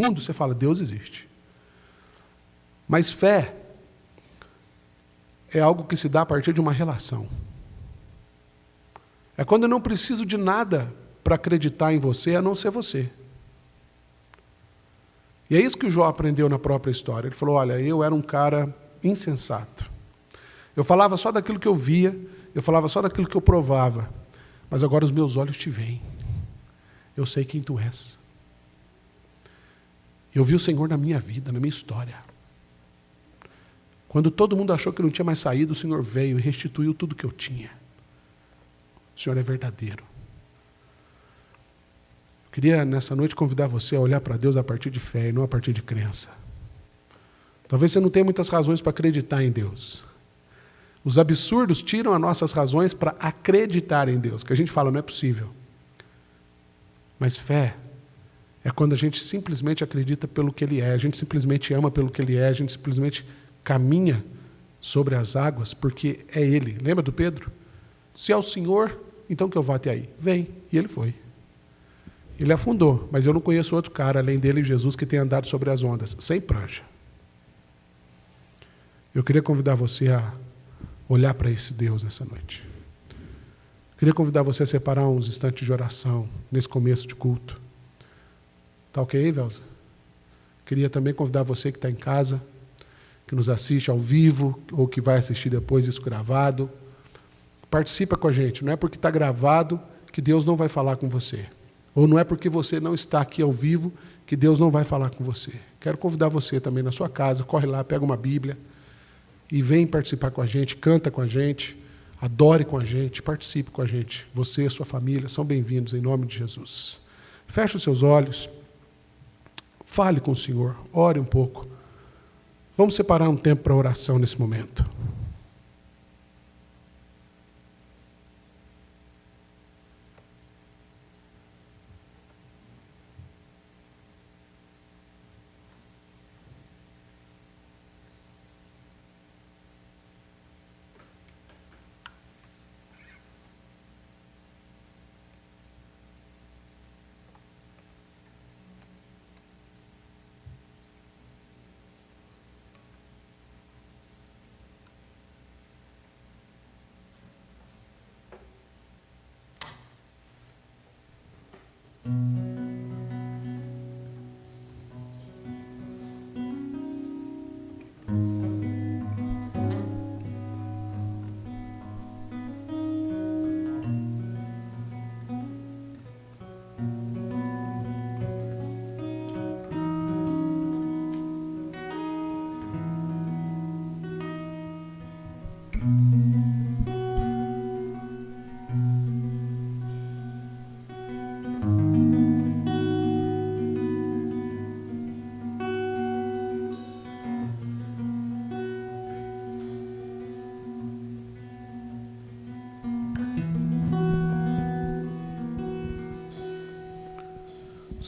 mundo, você fala, Deus existe. Mas fé é algo que se dá a partir de uma relação. É quando eu não preciso de nada para acreditar em você, a não ser você. E é isso que o Jó aprendeu na própria história. Ele falou, olha, eu era um cara insensato. Eu falava só daquilo que eu via, eu falava só daquilo que eu provava. Mas agora os meus olhos te veem. Eu sei quem tu és. Eu vi o Senhor na minha vida, na minha história. Quando todo mundo achou que não tinha mais saído, o Senhor veio e restituiu tudo que eu tinha. O Senhor é verdadeiro. Eu queria, nessa noite, convidar você a olhar para Deus a partir de fé e não a partir de crença. Talvez você não tenha muitas razões para acreditar em Deus. Os absurdos tiram as nossas razões para acreditar em Deus, que a gente fala, não é possível. Mas fé é quando a gente simplesmente acredita pelo que Ele é, a gente simplesmente ama pelo que Ele é, a gente simplesmente caminha sobre as águas, porque é Ele. Lembra do Pedro? Se é o Senhor, então que eu vá até aí. Vem. E ele foi. Ele afundou, mas eu não conheço outro cara, além dele e Jesus, que tenha andado sobre as ondas, sem prancha. Eu queria convidar você a olhar para esse Deus nessa noite. Queria convidar você a separar uns instantes de oração nesse começo de culto. Tá ok, Velza? Queria também convidar você que está em casa, que nos assiste ao vivo, ou que vai assistir depois isso gravado. Participa com a gente. Não é porque está gravado que Deus não vai falar com você. Ou não é porque você não está aqui ao vivo que Deus não vai falar com você. Quero convidar você também na sua casa, corre lá, pega uma Bíblia e vem participar com a gente, canta com a gente, adore com a gente, participe com a gente. Você e sua família são bem-vindos em nome de Jesus. Feche os seus olhos, fale com o Senhor, ore um pouco. Vamos separar um tempo para oração nesse momento.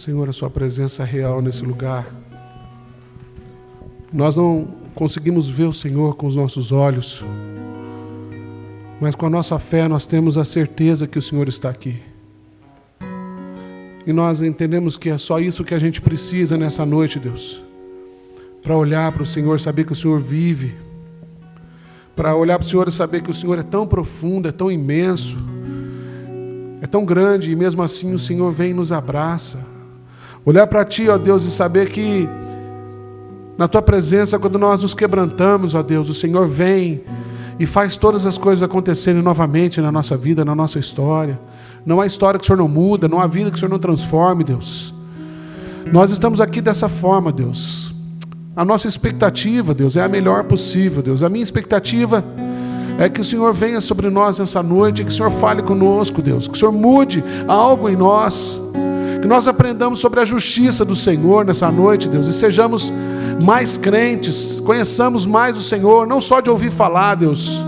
Senhor, a sua presença é real nesse lugar. Nós não conseguimos ver o Senhor com os nossos olhos, mas com a nossa fé nós temos a certeza que o Senhor está aqui. E nós entendemos que é só isso que a gente precisa nessa noite, Deus. Para olhar para o Senhor, saber que o Senhor vive. Para olhar para o Senhor e saber que o Senhor é tão profundo, é tão imenso, é tão grande, e mesmo assim o Senhor vem e nos abraça. Olhar para Ti, ó Deus, e saber que na Tua presença, quando nós nos quebrantamos, ó Deus, o Senhor vem e faz todas as coisas acontecerem novamente na nossa vida, na nossa história. Não há história que o Senhor não muda, não há vida que o Senhor não transforme, Deus. Nós estamos aqui dessa forma, Deus. A nossa expectativa, Deus, é a melhor possível, Deus. A minha expectativa é que o Senhor venha sobre nós nessa noite, que o Senhor fale conosco, Deus. Que o Senhor mude algo em nós. Que nós aprendamos sobre a justiça do Senhor nessa noite, Deus, e sejamos mais crentes, conheçamos mais o Senhor, não só de ouvir falar, Deus,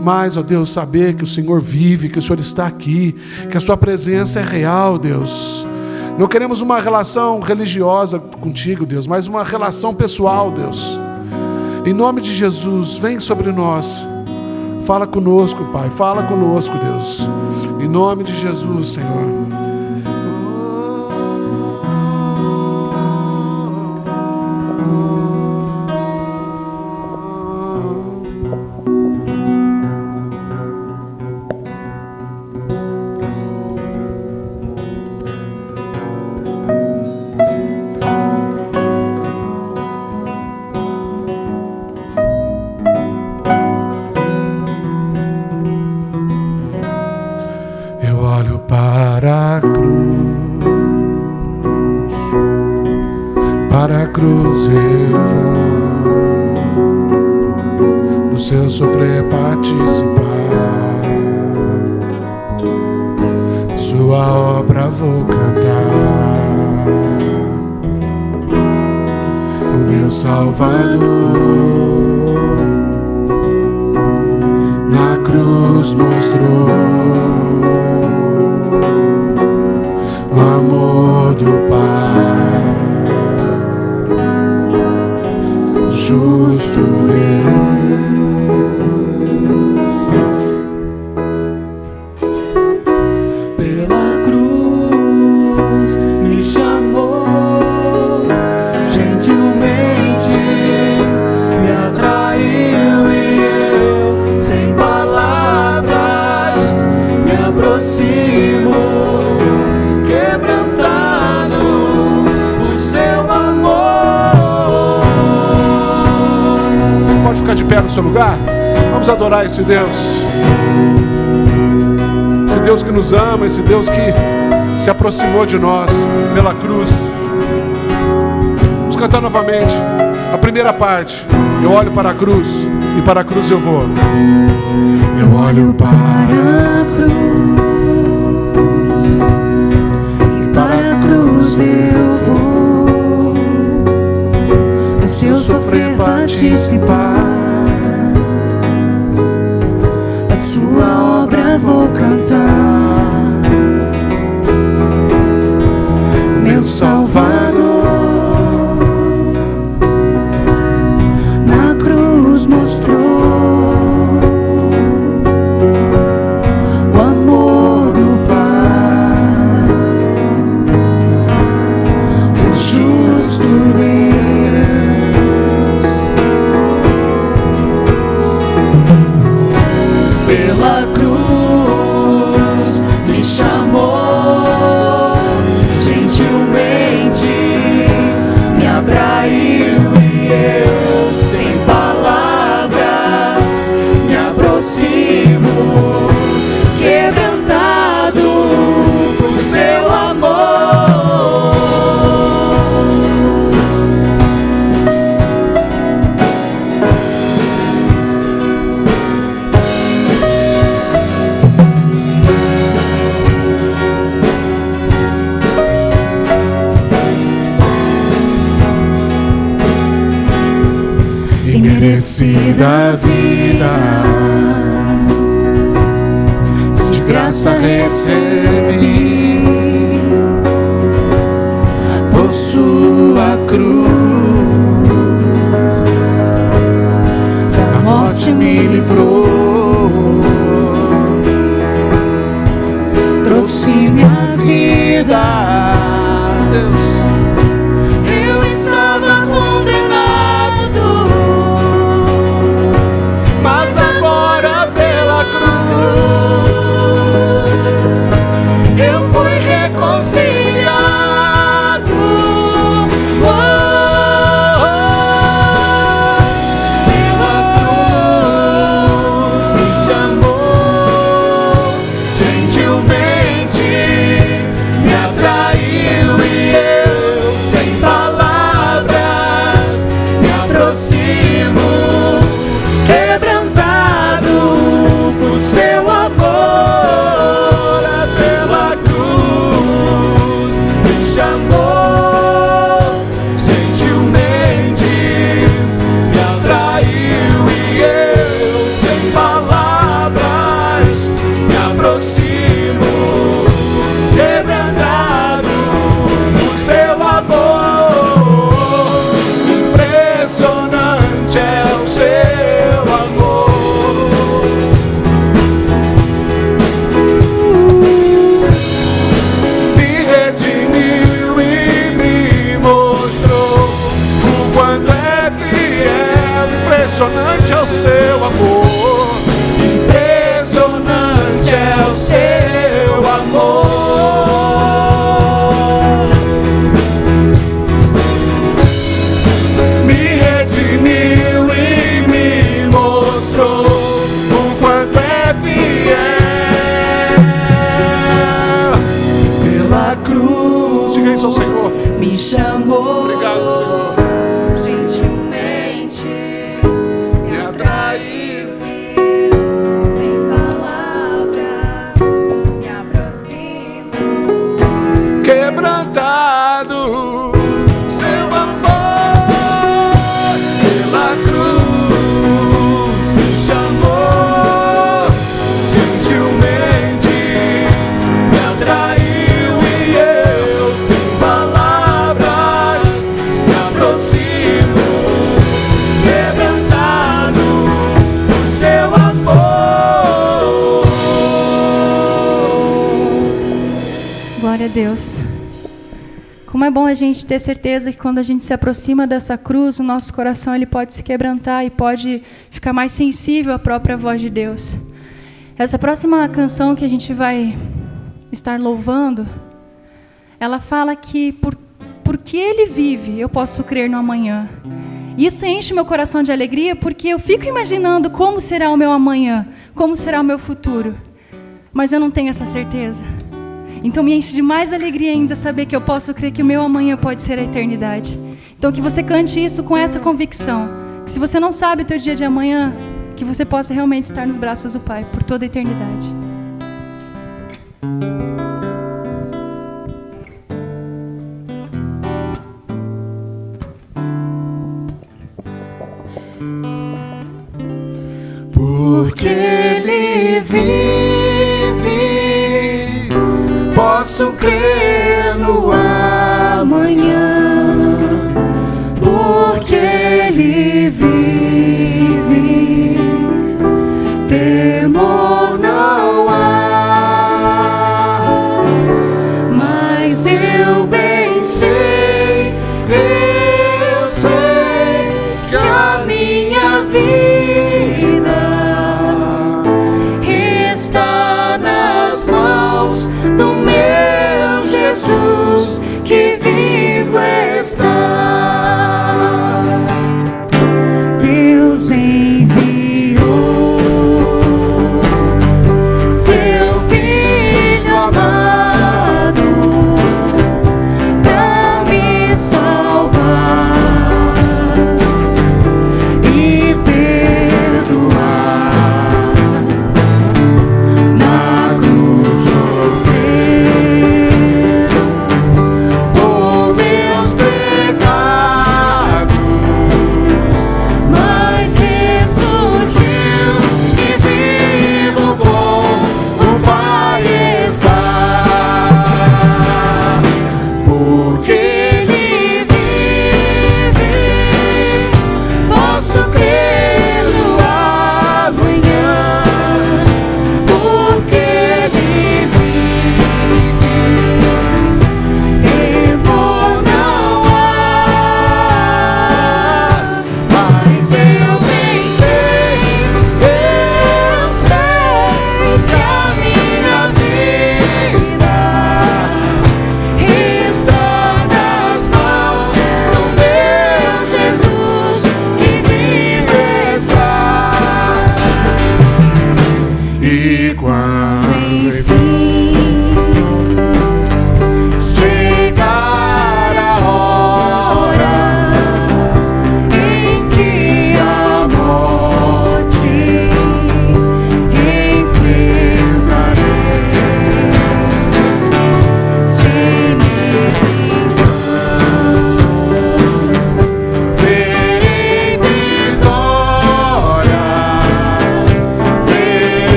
mas, ó Deus, saber que o Senhor vive, que o Senhor está aqui, que a sua presença é real, Deus. Não queremos uma relação religiosa contigo, Deus, mas uma relação pessoal, Deus. Em nome de Jesus, vem sobre nós. Fala conosco, Pai, fala conosco, Deus. Em nome de Jesus, Senhor. Para a cruz eu vou, do seu sofrer participar, sua obra vou cantar. O meu Salvador na cruz mostrou o amor do Pai. Justo Deus, pela cruz me chamou, gentilmente me atraiu e eu, sem palavras, me aproximo, quebrantado por seu amor. pode ficar de pé no seu lugar? Vamos adorar esse Deus. Esse Deus que nos ama, esse Deus que se aproximou de nós pela cruz. Vamos cantar novamente a primeira parte. Eu olho para a cruz e para a cruz eu vou. Eu olho para a cruz e para a cruz eu vou, no seu sofrer participar, a sua obra vou cantar. Meu Salvador na cruz mostrou pela cruz, me chamou, gentilmente me atraiu e eu, sem palavras, me aproximo, quebrantado por seu amor. Merecida vida, de graça recebi, por sua cruz, da morte me livrou, trouxe minha vida. Deus, eu estava condenado, mas agora pela cruz eu fui reconciliado. Pela cruz me chamou, gentilmente me atraiu e eu, sem palavras, me aproximo, quebrantado por seu amor. Pela cruz me chamou, gentilmente me atraiu e eu, sem palavras, me aproximo, quebrantado por seu amor. Impressionante é o seu amor. Me redimiu e me mostrou o quanto é fiel. Impressionante é o seu amor. Impressionante é o seu amor. Me redimiu e me mostrou o quanto é fiel. Pela cruz, diga isso ao Senhor. Me chamou, obrigado, Obrigado, Senhor. Gentilmente me atraiu, sem palavras me aproximo. Quebrantado, seu amor Pela cruz me chamou, gentilmente me atraiu e eu, sem palavras, me aproximo. Quebrantado por seu amor. Glória a Deus. Como é bom a gente ter certeza que quando a gente se aproxima dessa cruz, o nosso coração ele pode se quebrantar e pode ficar mais sensível à própria voz de Deus. Essa próxima canção que a gente vai estar louvando, ela fala que porque Ele vive, eu posso crer no amanhã. Isso enche meu coração de alegria porque eu fico imaginando como será o meu amanhã, como será o meu futuro. Mas eu não tenho essa certeza. Então me enche de mais alegria ainda saber que eu posso crer que o meu amanhã pode ser a eternidade. Então que você cante isso com essa convicção. Que se você não sabe o teu dia de amanhã, que você possa realmente estar nos braços do Pai por toda a eternidade. Porque Ele vive, posso crer no amanhã. Porque Ele vive, temor não há. Mas eu bem sei, eu sei que a minha vida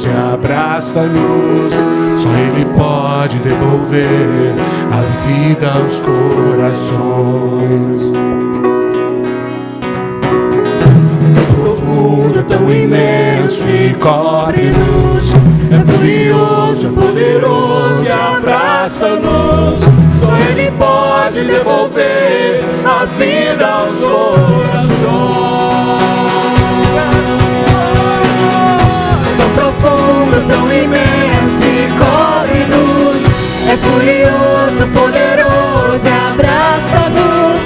poderoso e abraça-nos. Só Ele pode devolver a vida aos corações. Tão profundo, tão imenso e cobre-nos. É furioso, poderoso e abraça-nos. Só Ele pode devolver a vida aos corações. Tão profundo, tão imenso e cobre-nos. É furioso, poderoso e abraça-nos.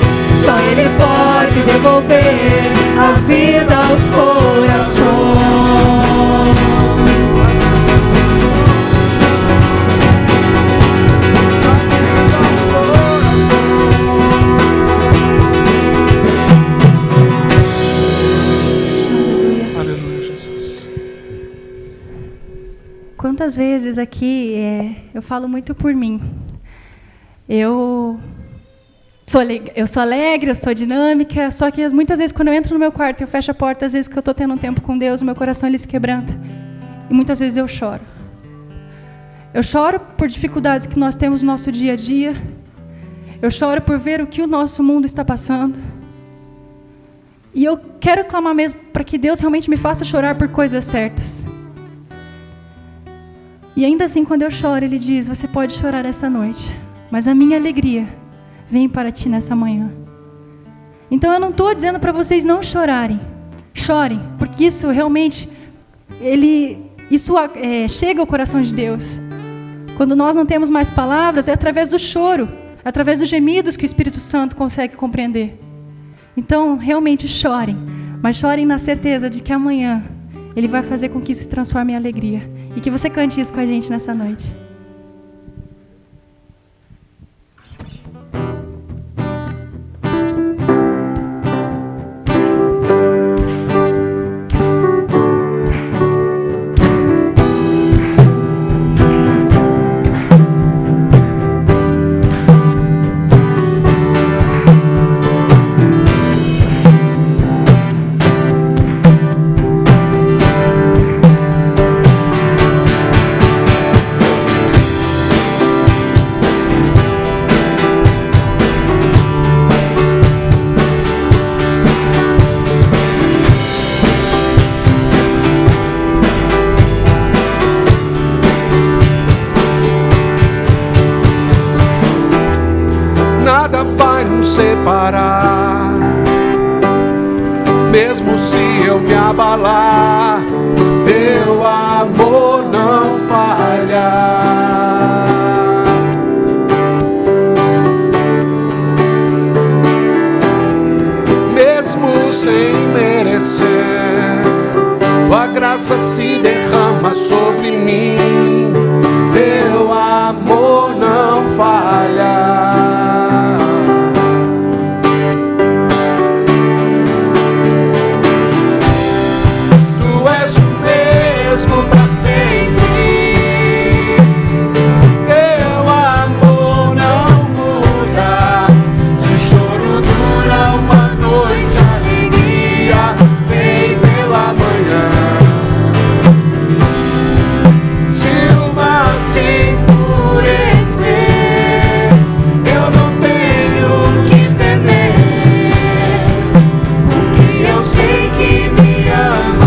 Só Ele pode devolver a vida aos corações. Quantas vezes aqui eu falo muito por mim. Eu sou alegre, eu sou dinâmica, só que muitas vezes quando eu entro no meu quarto, eu fecho a porta, às vezes que eu estou tendo um tempo com Deus, o meu coração ele se quebranta. E muitas vezes eu choro. Eu choro por dificuldades que nós temos no nosso dia a dia. Eu choro por ver o que o nosso mundo está passando. E eu quero clamar mesmo para que Deus realmente me faça chorar por coisas certas. E ainda assim, quando eu choro, Ele diz: você pode chorar essa noite, mas a minha alegria vem para ti nessa manhã. Então eu não estou dizendo para vocês não chorarem. Chorem, porque isso realmente, chega ao coração de Deus. Quando nós não temos mais palavras, é através do choro, através dos gemidos que o Espírito Santo consegue compreender. Então, realmente chorem, mas chorem na certeza de que amanhã Ele vai fazer com que isso se transforme em alegria. E que você cante isso com a gente nessa noite. Separar, mesmo se eu me abalar, teu amor não falha. Mesmo sem merecer, tua graça se derrama sobre mim, teu amor não falha. Para sempre, teu amor não muda. Se o choro dura uma noite, a alegria vem pela manhã. Se o mar se enfurecer, eu não tenho que temer, porque eu sei que me ama.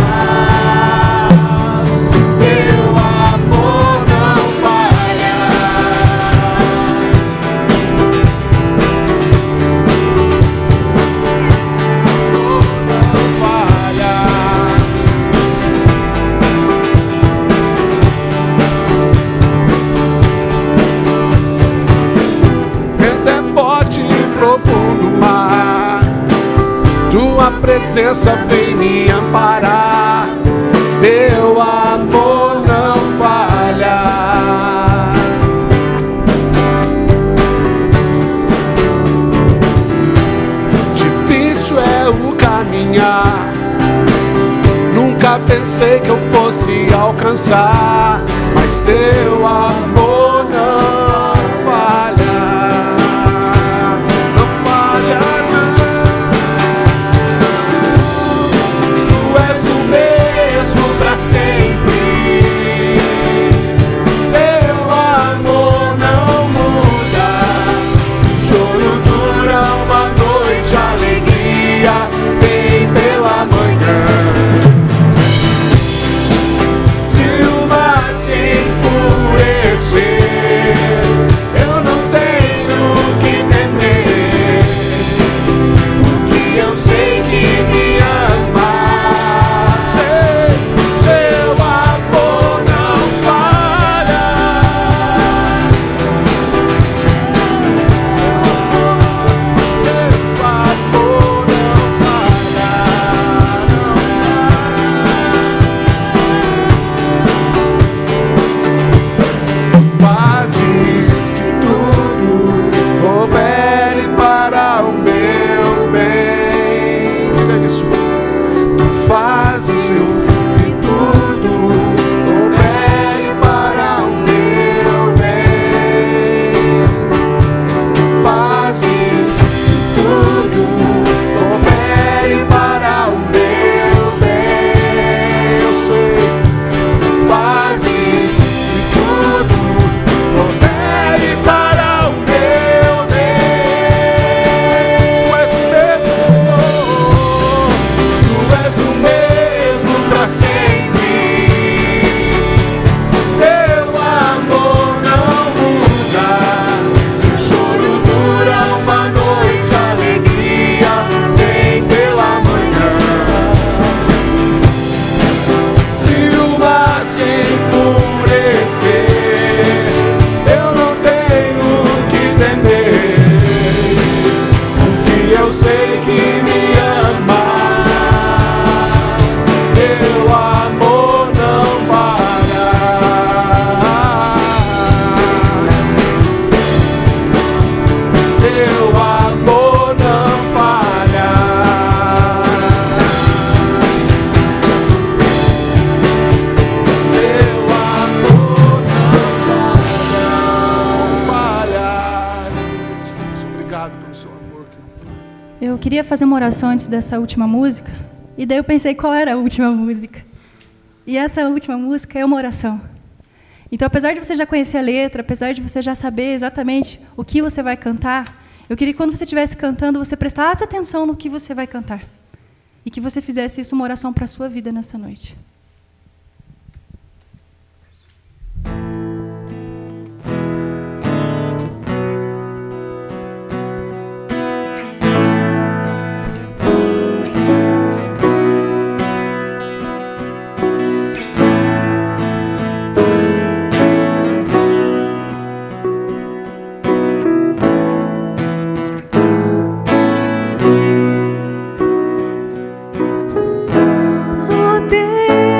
Tua presença vem me amparar, teu amor não falha. Difícil é o caminhar, nunca pensei que eu fosse alcançar, mas teu amor não falha. Sempre teu amor não falha. Teu amor não falha. Obrigado pelo seu amor que não falha. Eu queria fazer uma oração antes dessa última música, e daí eu pensei qual era a última música. E essa última música é uma oração. Então, apesar de você já conhecer a letra, apesar de você já saber exatamente o que você vai cantar, eu queria que quando você estivesse cantando, você prestasse atenção no que você vai cantar. E que você fizesse isso uma oração para a sua vida nessa noite. Oh Deus,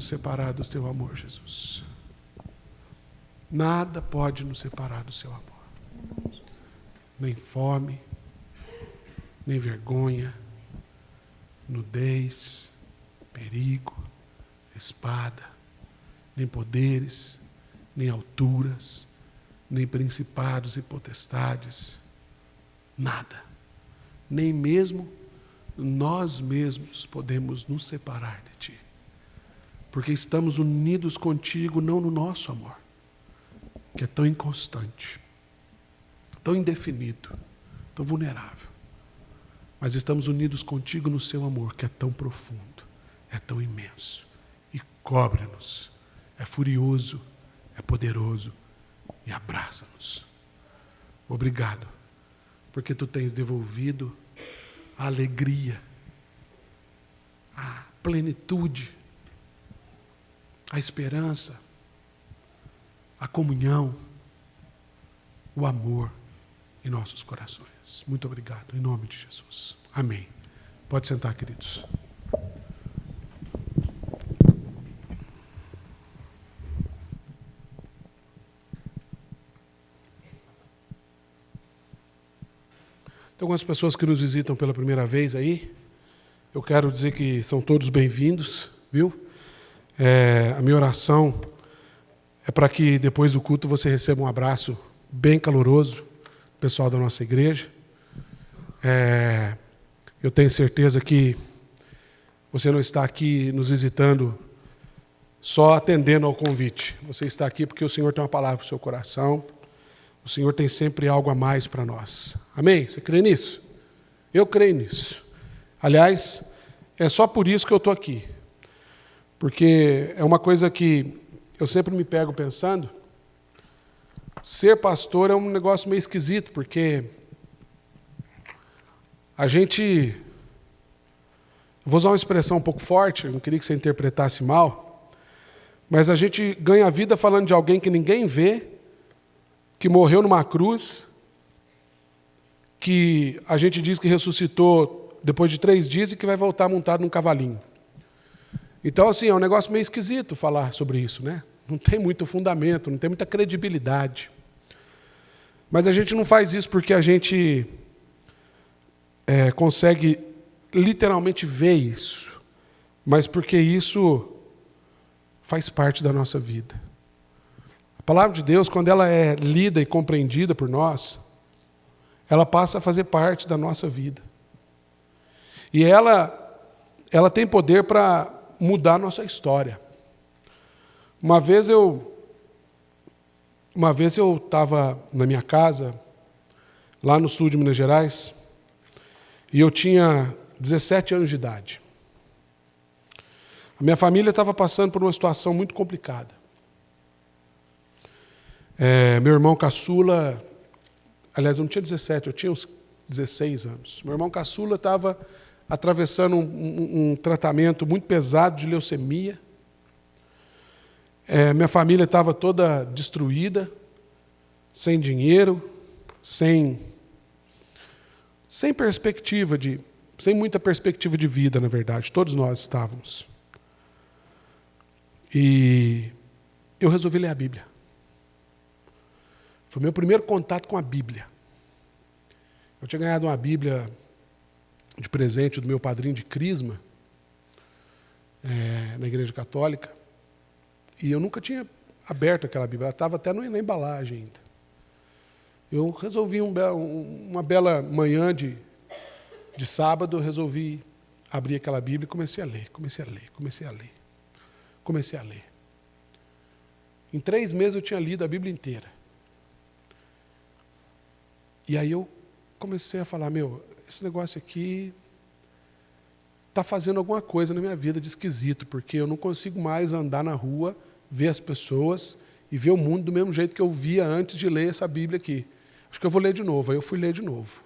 separar do teu amor, Jesus. Nada pode nos separar do seu amor. Nem fome, nem vergonha, nudez, perigo, espada, nem poderes, nem alturas, nem principados e potestades. Nada. Nem mesmo nós mesmos podemos nos separar de Ti. Porque estamos unidos contigo não no nosso amor, que é tão inconstante, tão indefinido, tão vulnerável. Mas estamos unidos contigo no seu amor, que é tão profundo, é tão imenso. E cobre-nos, é furioso, é poderoso e abraça-nos. Obrigado, porque Tu tens devolvido a alegria, a plenitude, a esperança, a comunhão, o amor em nossos corações. Muito obrigado, em nome de Jesus. Amém. Pode sentar, queridos. Tem algumas pessoas que nos visitam pela primeira vez aí. Eu quero dizer que são todos bem-vindos, viu? A minha oração é para que depois do culto você receba um abraço bem caloroso do pessoal da nossa igreja. Eu tenho certeza que você não está aqui nos visitando só atendendo ao convite. Você está aqui porque o Senhor tem uma palavra para o seu coração. O Senhor tem sempre algo a mais para nós. Amém? Você crê nisso? Eu creio nisso. Aliás, é só por isso que eu estou aqui. Porque é uma coisa que eu sempre me pego pensando. Ser pastor é um negócio meio esquisito, porque a gente... Vou usar uma expressão um pouco forte, eu não queria que você interpretasse mal, mas a gente ganha a vida falando de alguém que ninguém vê, que morreu numa cruz, que a gente diz que ressuscitou depois de 3 dias e que vai voltar montado num cavalinho. Então, assim, é um negócio meio esquisito falar sobre isso, né? Não tem muito fundamento, não tem muita credibilidade. Mas a gente não faz isso porque a gente consegue literalmente ver isso, mas porque isso faz parte da nossa vida. A palavra de Deus, quando ela é lida e compreendida por nós, ela passa a fazer parte da nossa vida. E ela tem poder para mudar a nossa história. Uma vez eu estava na minha casa, lá no sul de Minas Gerais, e eu tinha 17 anos de idade. A minha família estava passando por uma situação muito complicada. Meu irmão caçula, aliás, eu não tinha 17, eu tinha uns 16 anos. Meu irmão caçula estava atravessando um tratamento muito pesado de leucemia. Minha família estava toda destruída, sem dinheiro, sem muita perspectiva de vida, na verdade. Todos nós estávamos. E eu resolvi ler a Bíblia. Foi meu primeiro contato com a Bíblia. Eu tinha ganhado uma Bíblia de presente do meu padrinho de crisma, na Igreja Católica, e eu nunca tinha aberto aquela Bíblia, ela estava até na embalagem ainda. Eu resolvi, uma bela manhã de sábado, eu resolvi abrir aquela Bíblia e comecei a ler. Em 3 meses eu tinha lido a Bíblia inteira. E aí eu comecei a falar, esse negócio aqui está fazendo alguma coisa na minha vida de esquisito, porque eu não consigo mais andar na rua, ver as pessoas e ver o mundo do mesmo jeito que eu via antes de ler essa Bíblia aqui. Acho que eu vou ler de novo. Aí eu fui ler de novo.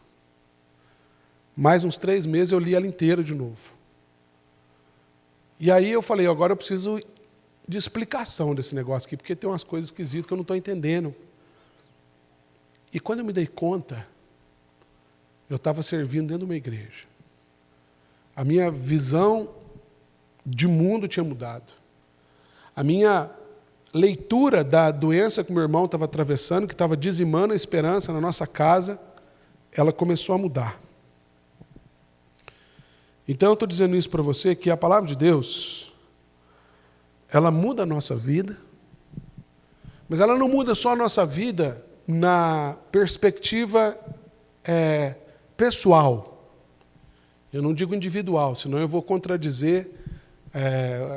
Mais uns 3 meses eu li ela inteira de novo. E aí eu falei, agora eu preciso de explicação desse negócio aqui, porque tem umas coisas esquisitas que eu não estou entendendo. E quando eu me dei conta, eu estava servindo dentro de uma igreja. A minha visão de mundo tinha mudado. A minha leitura da doença que meu irmão estava atravessando, que estava dizimando a esperança na nossa casa, ela começou a mudar. Então eu estou dizendo isso para você, que a palavra de Deus, ela muda a nossa vida, mas ela não muda só a nossa vida na perspectiva pessoal. Eu não digo individual, senão eu vou contradizer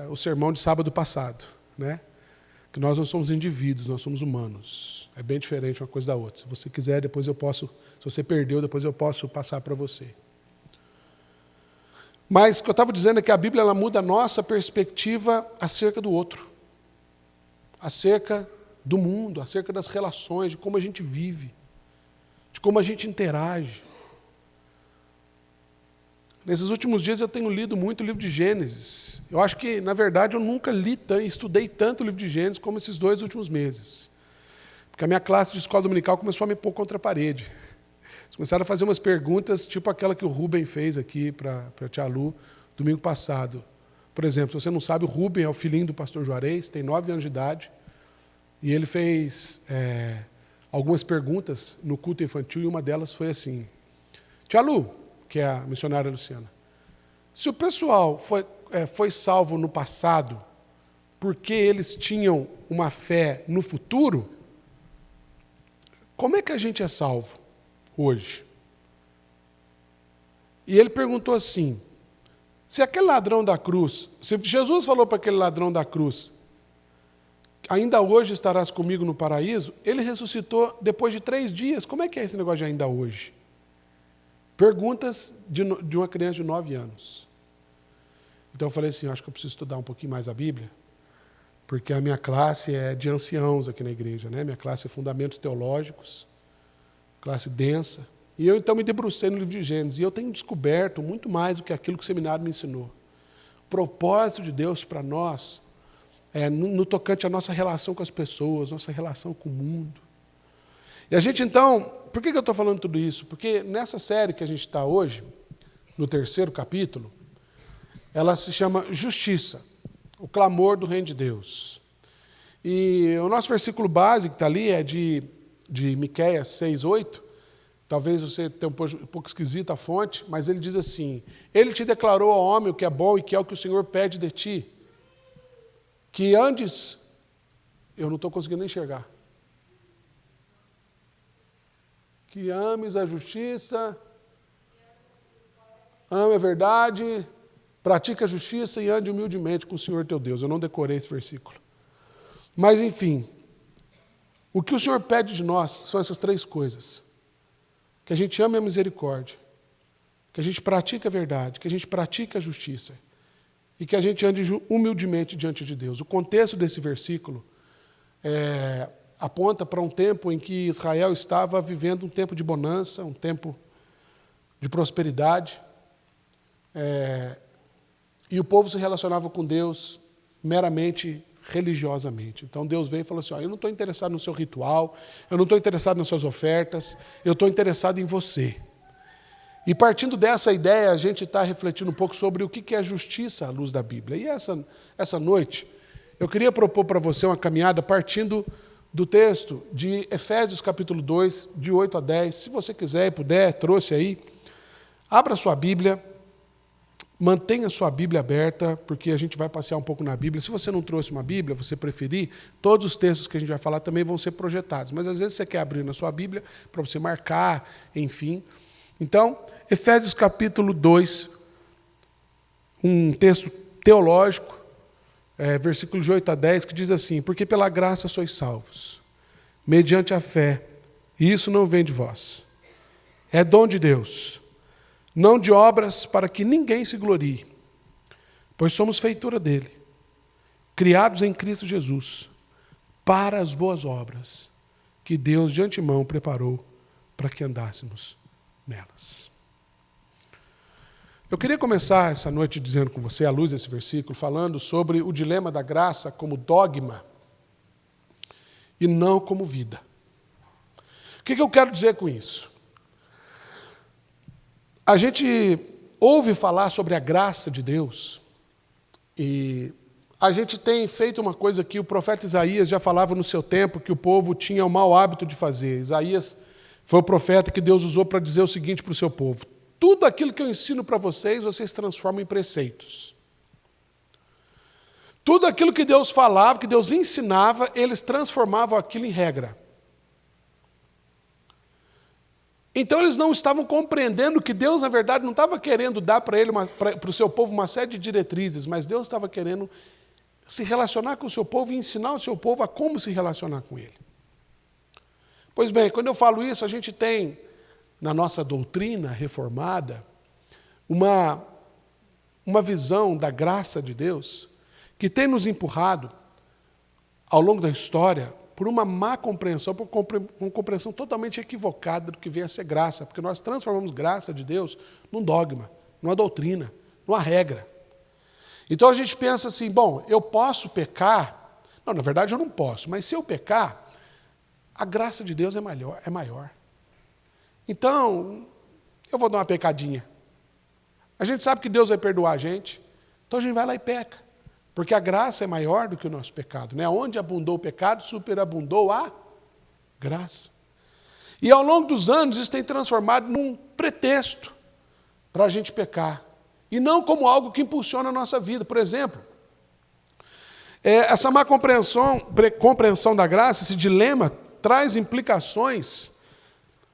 o sermão de sábado passado, né? Que nós não somos indivíduos, nós somos humanos. É bem diferente uma coisa da outra. Se você quiser, depois eu posso, se você perdeu, depois eu posso passar para você. Mas o que eu estava dizendo é que a Bíblia ela muda a nossa perspectiva acerca do outro, acerca do mundo, acerca das relações, de como a gente vive, de como a gente interage. Nesses últimos dias eu tenho lido muito o livro de Gênesis. Eu acho que, na verdade, eu nunca estudei tanto o livro de Gênesis como esses 2 últimos meses. Porque a minha classe de escola dominical começou a me pôr contra a parede. Eles começaram a fazer umas perguntas, tipo aquela que o Rubem fez aqui para a tia Lu, domingo passado. Por exemplo, se você não sabe, o Rubem é o filhinho do pastor Juarez, tem 9 anos de idade, e ele fez algumas perguntas no culto infantil, e uma delas foi assim: tia Lu, que é a missionária Luciana, se o pessoal foi salvo no passado porque eles tinham uma fé no futuro, como é que a gente é salvo hoje? E ele perguntou assim: se aquele ladrão da cruz, se Jesus falou para aquele ladrão da cruz, ainda hoje estarás comigo no paraíso, ele ressuscitou depois de 3 dias, como é que é esse negócio de ainda hoje? Perguntas de uma criança de 9 anos. Então eu falei assim, acho que eu preciso estudar um pouquinho mais a Bíblia, porque a minha classe é de anciãos aqui na igreja, né? Minha classe é Fundamentos Teológicos, classe densa. E eu então me debrucei no livro de Gênesis, e eu tenho descoberto muito mais do que aquilo que o seminário me ensinou. O propósito de Deus para nós, no tocante à nossa relação com as pessoas, nossa relação com o mundo. E a gente então, por que eu estou falando tudo isso? Porque nessa série que a gente está hoje, no 3º capítulo, ela se chama Justiça, o clamor do reino de Deus. E o nosso versículo base que está ali é de Miqueias 6:8. Talvez você tenha um pouco esquisita a fonte, mas ele diz assim: ele te declarou ao homem o que é bom e que é o que o Senhor pede de ti, que andes, eu não estou conseguindo nem enxergar, que ames a justiça, ame a verdade, pratique a justiça e ande humildemente com o Senhor teu Deus. Eu não decorei esse versículo. Mas, enfim, o que o Senhor pede de nós são essas 3 coisas. Que a gente ame a misericórdia, que a gente pratique a verdade, que a gente pratique a justiça e que a gente ande humildemente diante de Deus. O contexto desse versículo aponta para um tempo em que Israel estava vivendo um tempo de bonança, um tempo de prosperidade, e o povo se relacionava com Deus meramente religiosamente. Então Deus veio e falou assim: eu não estou interessado no seu ritual, eu não estou interessado nas suas ofertas, eu estou interessado em você. E partindo dessa ideia, a gente está refletindo um pouco sobre o que é justiça à luz da Bíblia. E essa noite, eu queria propor para você uma caminhada partindo do texto de Efésios capítulo 2, de 8 a 10. Se você quiser e puder, trouxe aí. Abra sua Bíblia, mantenha sua Bíblia aberta, porque a gente vai passear um pouco na Bíblia. Se você não trouxe uma Bíblia, você preferir, todos os textos que a gente vai falar também vão ser projetados. Mas às vezes você quer abrir na sua Bíblia para você marcar, enfim. Então, Efésios capítulo 2, um texto teológico, versículos de 8 a 10, que diz assim: porque pela graça sois salvos, mediante a fé, e isso não vem de vós. É dom de Deus, não de obras para que ninguém se glorie, pois somos feitura dele, criados em Cristo Jesus, para as boas obras, que Deus de antemão preparou para que andássemos nelas. Eu queria começar essa noite dizendo com você, à luz desse versículo, falando sobre o dilema da graça como dogma e não como vida. O que eu quero dizer com isso? A gente ouve falar sobre a graça de Deus, e a gente tem feito uma coisa que o profeta Isaías já falava no seu tempo, que o povo tinha o mau hábito de fazer. Isaías foi o profeta que Deus usou para dizer o seguinte para o seu povo: tudo aquilo que eu ensino para vocês, vocês transformam em preceitos. Tudo aquilo que Deus falava, que Deus ensinava, eles transformavam aquilo em regra. Então eles não estavam compreendendo que Deus, na verdade, não estava querendo dar para o seu povo uma série de diretrizes, mas Deus estava querendo se relacionar com o seu povo e ensinar o seu povo a como se relacionar com ele. Pois bem, quando eu falo isso, a gente tem, na nossa doutrina reformada, uma visão da graça de Deus que tem nos empurrado, ao longo da história, por uma má compreensão, por uma compreensão totalmente equivocada do que vem a ser graça, porque nós transformamos graça de Deus num dogma, numa doutrina, numa regra. Então a gente pensa assim, bom, eu posso pecar? Não, na verdade eu não posso, mas se eu pecar, a graça de Deus é maior. Então, eu vou dar uma pecadinha. A gente sabe que Deus vai perdoar a gente, então a gente vai lá e peca. Porque a graça é maior do que o nosso pecado. Né? Onde abundou o pecado, superabundou a graça. E ao longo dos anos, isso tem transformado num pretexto para a gente pecar. E não como algo que impulsiona a nossa vida. Por exemplo, essa má compreensão da graça, esse dilema, traz implicações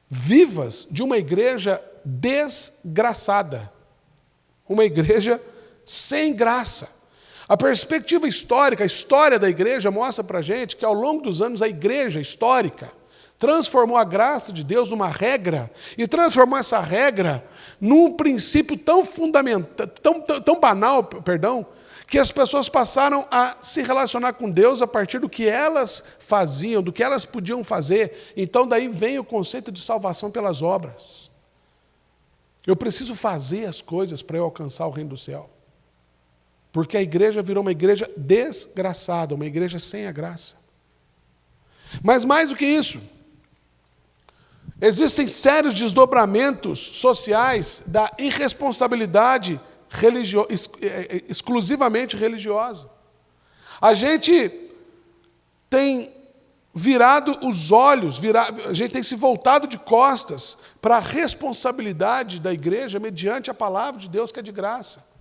vivas de uma igreja desgraçada. Uma igreja sem graça. A perspectiva histórica, a história da igreja mostra para a gente que ao longo dos anos a igreja histórica transformou a graça de Deus numa regra e transformou essa regra num princípio tão fundamental, tão banal, que as pessoas passaram a se relacionar com Deus a partir do que elas faziam, do que elas podiam fazer. Então daí vem o conceito de salvação pelas obras. Eu preciso fazer as coisas para eu alcançar o reino do céu. Porque a igreja virou uma igreja desgraçada, uma igreja sem a graça. Mas mais do que isso, existem sérios desdobramentos sociais da irresponsabilidade exclusivamente religiosa. A gente tem virado os olhos, a gente tem se voltado de costas para a responsabilidade da igreja mediante a palavra de Deus que é de graça.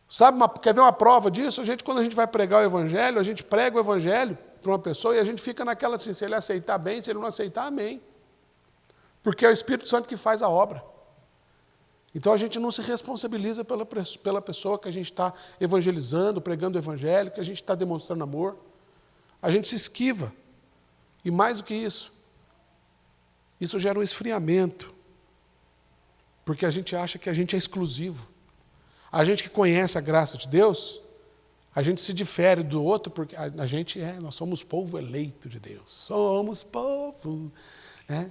Sabe, quer ver uma prova disso? Quando a gente vai pregar o evangelho, a gente prega o evangelho para uma pessoa e a gente fica naquela assim, se ele aceitar bem, se ele não aceitar, amém. Porque é o Espírito Santo que faz a obra. Então a gente não se responsabiliza pela pessoa que a gente está evangelizando, pregando o evangelho, que a gente está demonstrando amor. A gente se esquiva. E mais do que isso, isso gera um esfriamento. Porque a gente acha que a gente é exclusivo. A gente que conhece a graça de Deus, a gente se difere do outro, porque nós somos povo eleito de Deus. Somos povo,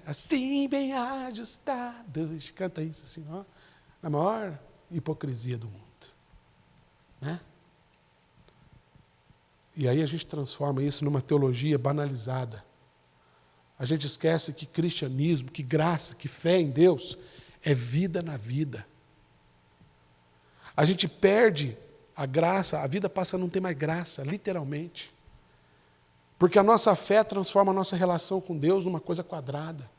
assim bem ajustados. Canta isso assim, ó, na maior hipocrisia do mundo. Né? E aí a gente transforma isso numa teologia banalizada. A gente esquece que cristianismo, que graça, que fé em Deus é vida na vida. A gente perde a graça, a vida passa a não ter mais graça, literalmente. Porque a nossa fé transforma a nossa relação com Deus numa coisa quadrada.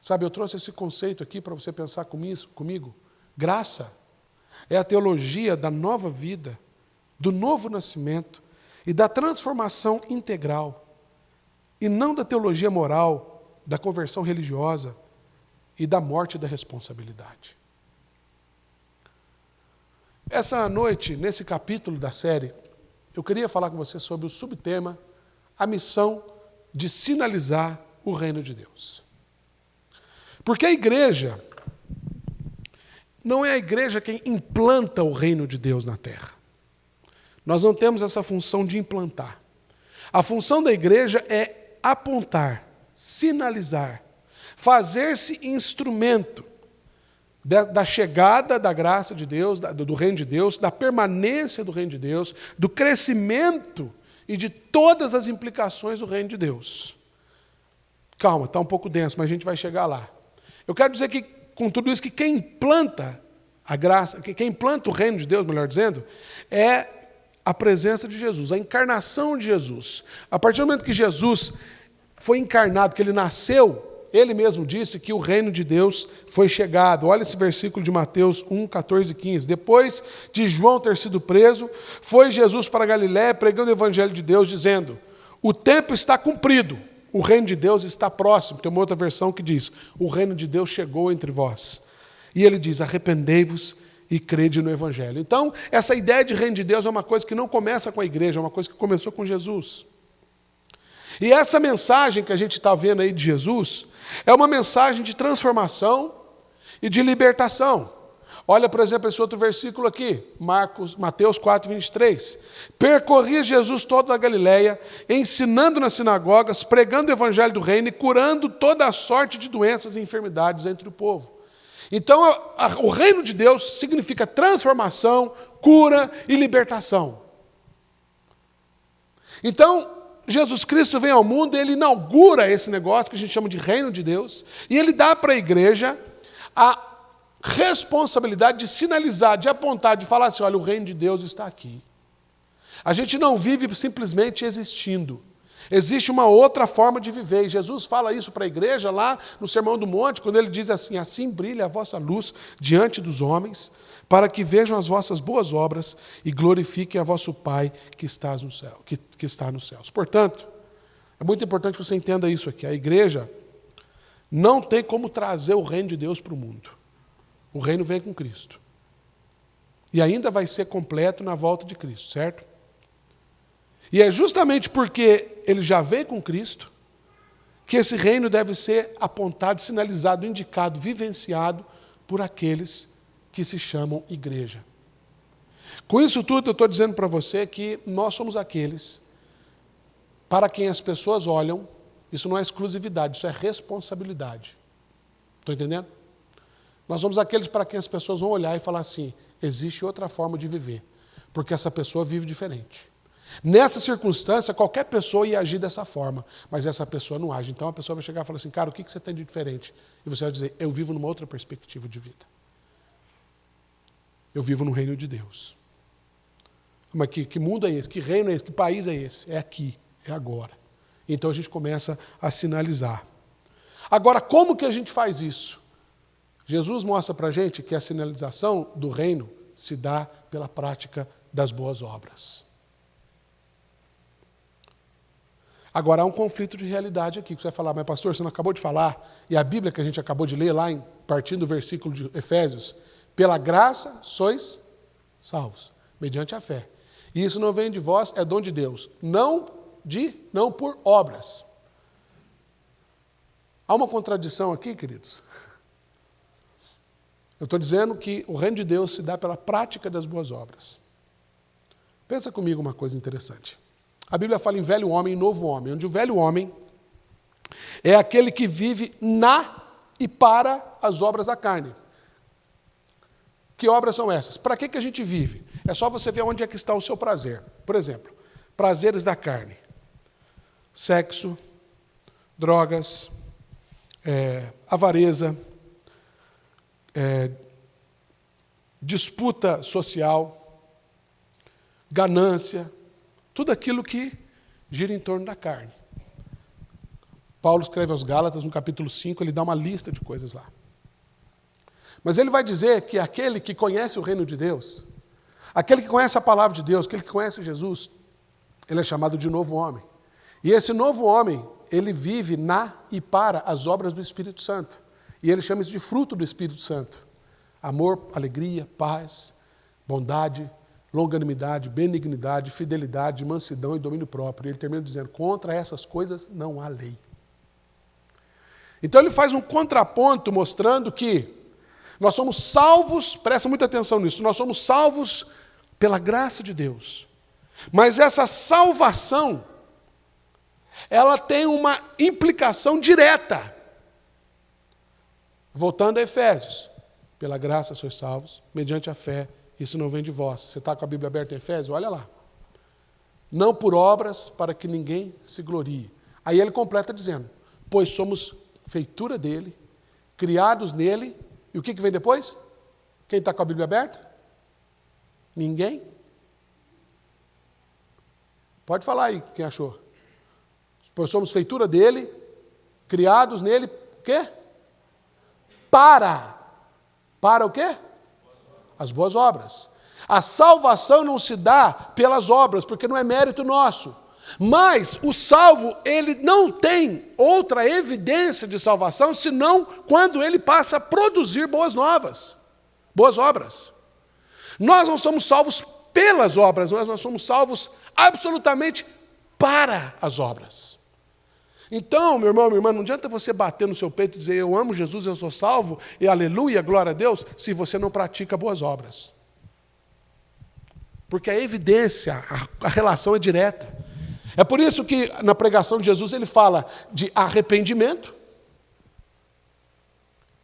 Sabe, eu trouxe esse conceito aqui para você pensar comigo. Graça é a teologia da nova vida, do novo nascimento e da transformação integral. E não da teologia moral, da conversão religiosa e da morte da responsabilidade. Essa noite, nesse capítulo da série, eu queria falar com você sobre o subtema, a missão de sinalizar o reino de Deus. Porque a igreja não é a igreja quem implanta o reino de Deus na terra. Nós não temos essa função de implantar. A função da igreja é apontar, sinalizar, fazer-se instrumento da chegada da graça de Deus, do reino de Deus, da permanência do reino de Deus, do crescimento e de todas as implicações do reino de Deus. Calma, está um pouco denso, mas a gente vai chegar lá. Eu quero dizer que, com tudo isso, que quem implanta A graça, quem implanta o reino de Deus, melhor dizendo, é a presença de Jesus, a encarnação de Jesus. A partir do momento que Jesus foi encarnado, que ele nasceu, ele mesmo disse que o reino de Deus foi chegado. Olha esse versículo de Mateus 1, 14 e 15. Depois de João ter sido preso, foi Jesus para Galiléia pregando o evangelho de Deus, dizendo: o tempo está cumprido, o reino de Deus está próximo. Tem uma outra versão que diz: o reino de Deus chegou entre vós. E ele diz: arrependei-vos e crede no evangelho. Então, essa ideia de reino de Deus é uma coisa que não começa com a igreja, é uma coisa que começou com Jesus. E essa mensagem que a gente está vendo aí de Jesus é uma mensagem de transformação e de libertação. Olha, por exemplo, esse outro versículo aqui, Mateus 4, 23. Percorria Jesus toda a Galileia, ensinando nas sinagogas, pregando o evangelho do reino e curando toda a sorte de doenças e enfermidades entre o povo. Então, o reino de Deus significa transformação, cura e libertação. Então, Jesus Cristo vem ao mundo e ele inaugura esse negócio que a gente chama de reino de Deus, e ele dá para a igreja a responsabilidade de sinalizar, de apontar, de falar assim: olha, o reino de Deus está aqui. A gente não vive simplesmente existindo. Existe uma outra forma de viver. E Jesus fala isso para a igreja lá no Sermão do Monte, quando ele diz assim: assim brilha a vossa luz diante dos homens, para que vejam as vossas boas obras e glorifiquem a vosso Pai que está no céu, que está nos céus. Portanto, é muito importante que você entenda isso aqui. A igreja não tem como trazer o reino de Deus para o mundo. O reino vem com Cristo. E ainda vai ser completo na volta de Cristo, certo? E é justamente porque ele já veio com Cristo que esse reino deve ser apontado, sinalizado, indicado, vivenciado por aqueles que se chamam igreja. Com isso tudo, eu estou dizendo para você que nós somos aqueles para quem as pessoas olham. Isso não é exclusividade, isso é responsabilidade. Estão entendendo? Nós somos aqueles para quem as pessoas vão olhar e falar assim: existe outra forma de viver, porque essa pessoa vive diferente. Nessa circunstância, qualquer pessoa ia agir dessa forma, mas essa pessoa não age. Então a pessoa vai chegar e falar assim: cara, o que você tem de diferente? E você vai dizer: eu vivo numa outra perspectiva de vida. Eu vivo no reino de Deus. Mas que mundo é esse? Que reino é esse? Que país é esse? É aqui, é agora. Então a gente começa a sinalizar. Agora, como que a gente faz isso? Jesus mostra para a gente que a sinalização do reino se dá pela prática das boas obras. Agora, há um conflito de realidade aqui, que você vai falar: mas pastor, você não acabou de falar, e a Bíblia que a gente acabou de ler lá, partindo do versículo de Efésios: pela graça sois salvos, mediante a fé. E isso não vem de vós, é dom de Deus, não por obras. Há uma contradição aqui, queridos. Eu estou dizendo que o reino de Deus se dá pela prática das boas obras. Pensa comigo uma coisa interessante. A Bíblia fala em velho homem e novo homem, onde o velho homem é aquele que vive na e para as obras da carne. Que obras são essas? Para que a gente vive? É só você ver onde é que está o seu prazer. Por exemplo, prazeres da carne: sexo, drogas, avareza, disputa social, ganância, tudo aquilo que gira em torno da carne. Paulo escreve aos Gálatas, no capítulo 5, ele dá uma lista de coisas lá. Mas ele vai dizer que aquele que conhece o reino de Deus, aquele que conhece a palavra de Deus, aquele que conhece Jesus, ele é chamado de novo homem. E esse novo homem, ele vive na e para as obras do Espírito Santo. E ele chama isso de fruto do Espírito Santo: amor, alegria, paz, bondade, longanimidade, benignidade, fidelidade, mansidão e domínio próprio. E ele termina dizendo: contra essas coisas não há lei. Então ele faz um contraponto mostrando que nós somos salvos, presta muita atenção nisso, nós somos salvos pela graça de Deus. Mas essa salvação, ela tem uma implicação direta. Voltando a Efésios: pela graça sois salvos, mediante a fé. Isso não vem de vós. Você está com a Bíblia aberta em Efésios? Olha lá. Não por obras, para que ninguém se glorie. Aí ele completa dizendo: pois somos feitura dele, criados nele. E o que vem depois? Quem está com a Bíblia aberta? Ninguém? Pode falar aí quem achou. Pois somos feitura dele, criados nele, o quê? Para o quê? As boas obras. A salvação não se dá pelas obras, porque não é mérito nosso. Mas o salvo, ele não tem outra evidência de salvação, senão quando ele passa a produzir boas obras. Nós não somos salvos pelas obras, nós somos salvos absolutamente para as obras. Então, meu irmão, minha irmã, não adianta você bater no seu peito e dizer, eu amo Jesus, eu sou salvo, e aleluia, glória a Deus, se você não pratica boas obras. Porque a evidência, a relação é direta. É por isso que na pregação de Jesus ele fala de arrependimento.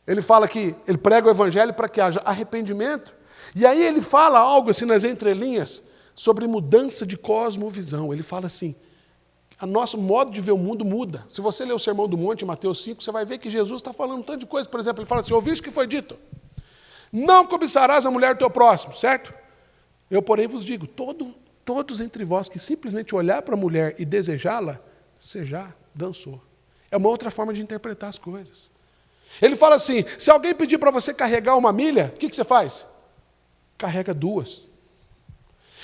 Ele fala que ele prega o evangelho para que haja arrependimento. E aí ele fala algo assim nas entrelinhas sobre mudança de cosmovisão. Ele fala assim, o nosso modo de ver o mundo muda. Se você ler o Sermão do Monte, em Mateus 5, você vai ver que Jesus está falando um tanto de coisa. Por exemplo, ele fala assim, ouviste o que foi dito? Não cobiçarás a mulher do teu próximo, certo? Eu, porém, vos digo, todos entre vós que simplesmente olhar para a mulher e desejá-la, você já dançou. É uma outra forma de interpretar as coisas. Ele fala assim, se alguém pedir para você carregar uma milha, o que você faz? Carrega 2.